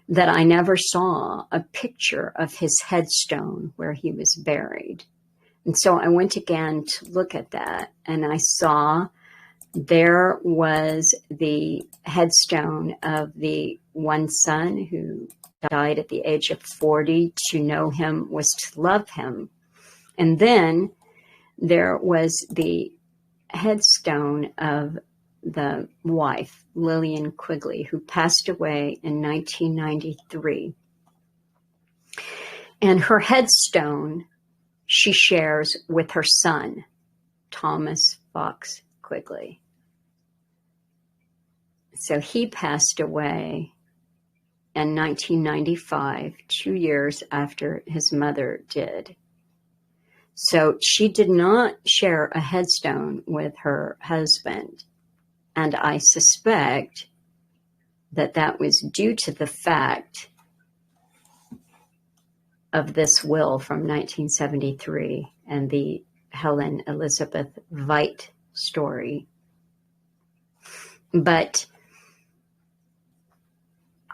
that I never saw a picture of his headstone where he was buried. And so I went again to look at that, and I saw there was the headstone of the one son who died at the age of 40. To know him was to love him. And then there was the headstone of the wife, Lillian Quigley, who passed away in 1993. And her headstone she shares with her son, Thomas Fox Quigley. So he passed away in 1995, 2 years after his mother did. So she did not share a headstone with her husband. And I suspect that that was due to the fact of this will from 1973 and the Helen Elizabeth Veit story. But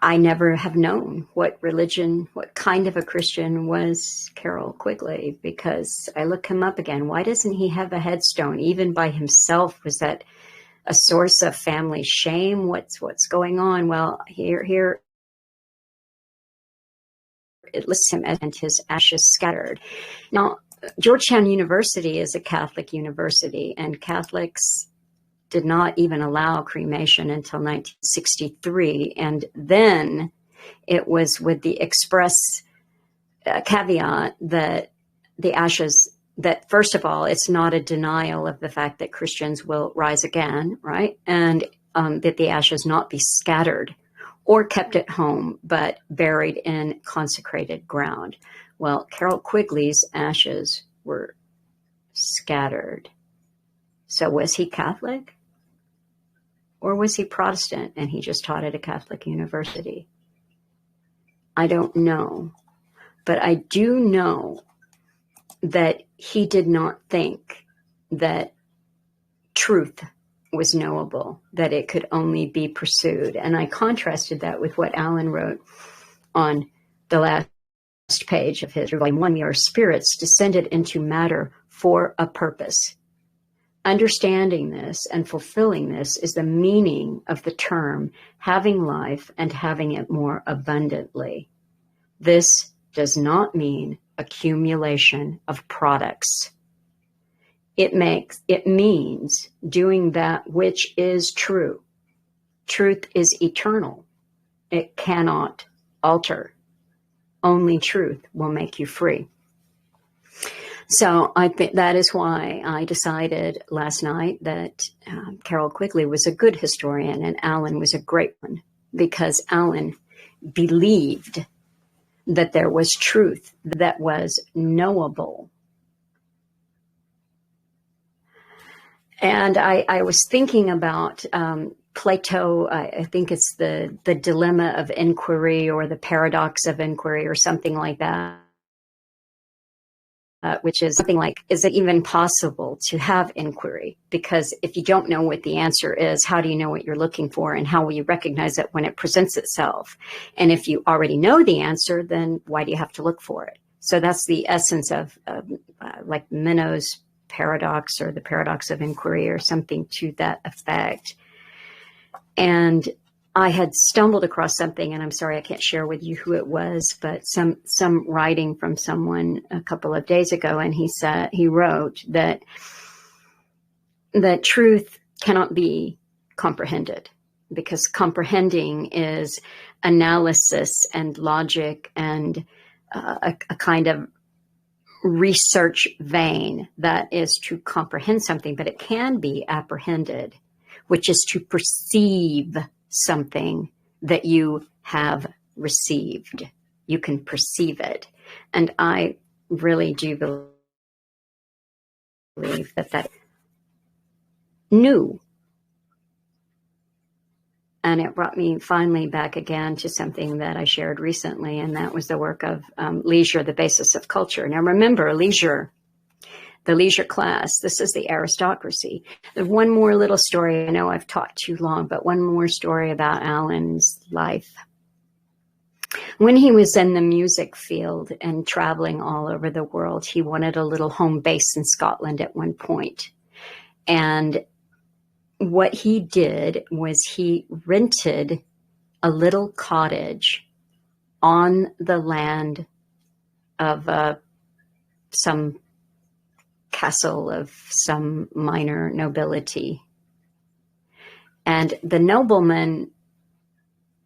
I never have known what religion, what kind of a Christian was Carroll Quigley, because I look him up again. Why doesn't he have a headstone even by himself? Was that a source of family shame? What's going on? Well, here it lists him and his ashes scattered. Now, Georgetown University is a Catholic university, and Catholics did not even allow cremation until 1963. And then it was with the express caveat that the ashes, that first of all, it's not a denial of the fact that Christians will rise again, right? And that the ashes not be scattered or kept at home, but buried in consecrated ground. Well, Carroll Quigley's ashes were scattered. So was he Catholic? Or was he Protestant and he just taught at a Catholic university? I don't know. But I do know that he did not think that truth was knowable, that it could only be pursued. And I contrasted that with what Alan wrote on the last page of his volume 1, "Your spirits descended into matter for a purpose." Understanding this and fulfilling this is the meaning of the term having life and having it more abundantly. This does not mean accumulation of products. It means doing that which is true. Truth is eternal. It cannot alter. Only truth will make you free. So I think that is why I decided last night that Carroll Quigley was a good historian and Alan was a great one, because Alan believed that there was truth that was knowable. And I was thinking about Plato, I think it's the dilemma of inquiry or the paradox of inquiry or something like that. Which is something like, is it even possible to have inquiry? Because if you don't know what the answer is, how do you know what you're looking for? And how will you recognize it when it presents itself? And if you already know the answer, then why do you have to look for it? So that's the essence of like Minow's paradox or the paradox of inquiry or something to that effect. And I had stumbled across something, and I'm sorry I can't share with you who it was, but some writing from someone a couple of days ago, and he wrote that truth cannot be comprehended, because comprehending is analysis and logic and a kind of research vein that is to comprehend something, but it can be apprehended, which is to perceive something that you have received. You can perceive it. And I really do believe that new. And it brought me finally back again to something that I shared recently, and that was the work of Leisure, the Basis of Culture. Now remember, Leisure, the leisure class, this is the aristocracy. There's one more little story. I know I've talked too long, but one more story about Alan's life. When he was in the music field and traveling all over the world, he wanted a little home base in Scotland at one point. And what he did was he rented a little cottage on the land of some castle of some minor nobility. And the nobleman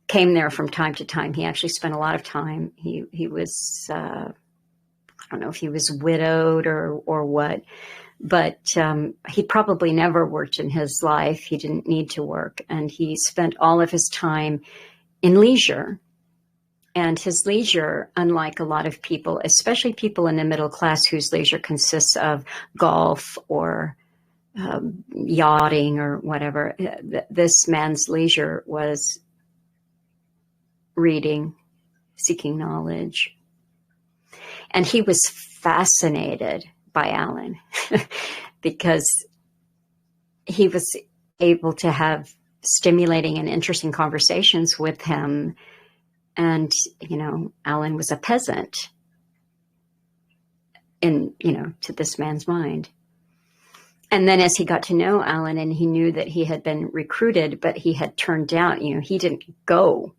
came there from time to time. He actually spent a lot of time. He was, I don't know if he was widowed or what, but he probably never worked in his life. He didn't need to work. And he spent all of his time in leisure. And his leisure, unlike a lot of people, especially people in the middle class whose leisure consists of golf or yachting or whatever, this man's leisure was reading, seeking knowledge. And he was fascinated by Alan because he was able to have stimulating and interesting conversations with him. And, you know, Alan was a peasant in, you know, to this man's mind. And then as he got to know Alan and he knew that he had been recruited, but he had turned down, you know, he didn't go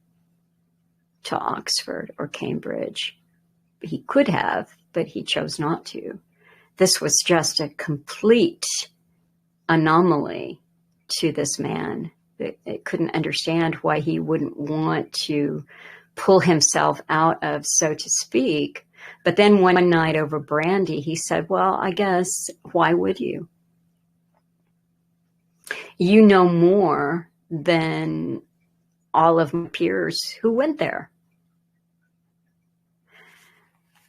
to Oxford or Cambridge. He could have, but he chose not to. This was just a complete anomaly to this man. It couldn't understand why he wouldn't want to pull himself out of, so to speak. But then one night over brandy, he said, well, I guess, why would you? You know more than all of my peers who went there.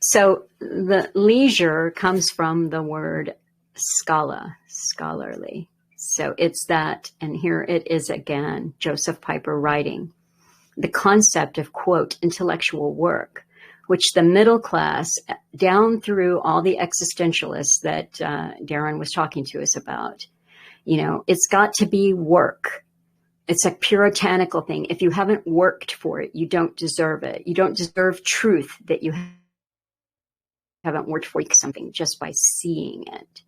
So the leisure comes from the word scala, scholarly. So it's that, and here it is again, Joseph Piper writing, the concept of, quote, intellectual work, which the middle class, down through all the existentialists that Darren was talking to us about, you know, it's got to be work. It's a puritanical thing. If you haven't worked for it, you don't deserve it. You don't deserve truth that you haven't worked for something just by seeing it.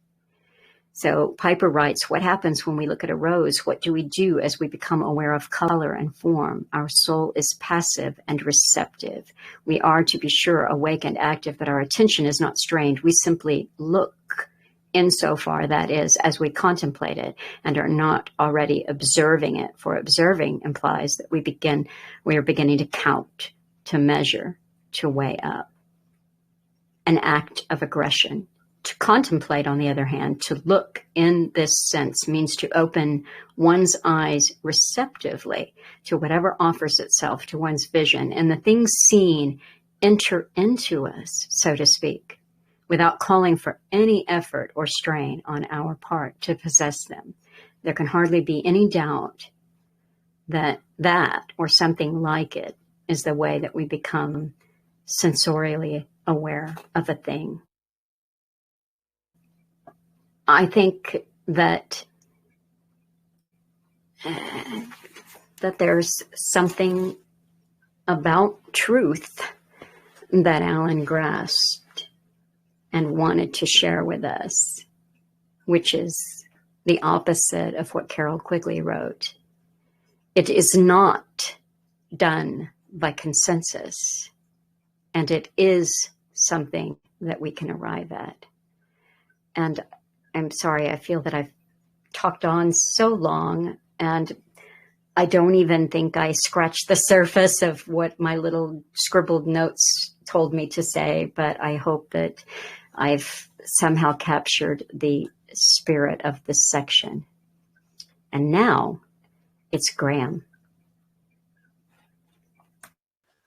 So Piper writes, what happens when we look at a rose? What do we do as we become aware of color and form? Our soul is passive and receptive. We are, to be sure, awake and active, but our attention is not strained. We simply look insofar, that is, as we contemplate it and are not already observing it. For observing implies that we are beginning to count, to measure, to weigh up. An act of aggression. To contemplate, on the other hand, to look in this sense means to open one's eyes receptively to whatever offers itself to one's vision, and the things seen enter into us, so to speak, without calling for any effort or strain on our part to possess them. There can hardly be any doubt that that, or something like it, is the way that we become sensorially aware of a thing. I think that there's something about truth that Alan grasped and wanted to share with us, which is the opposite of what Carroll Quigley wrote. It is not done by consensus, and it is something that we can arrive at. And I'm sorry, I feel that I've talked on so long, and I don't even think I scratched the surface of what my little scribbled notes told me to say, but I hope that I've somehow captured the spirit of this section. And now it's Graham.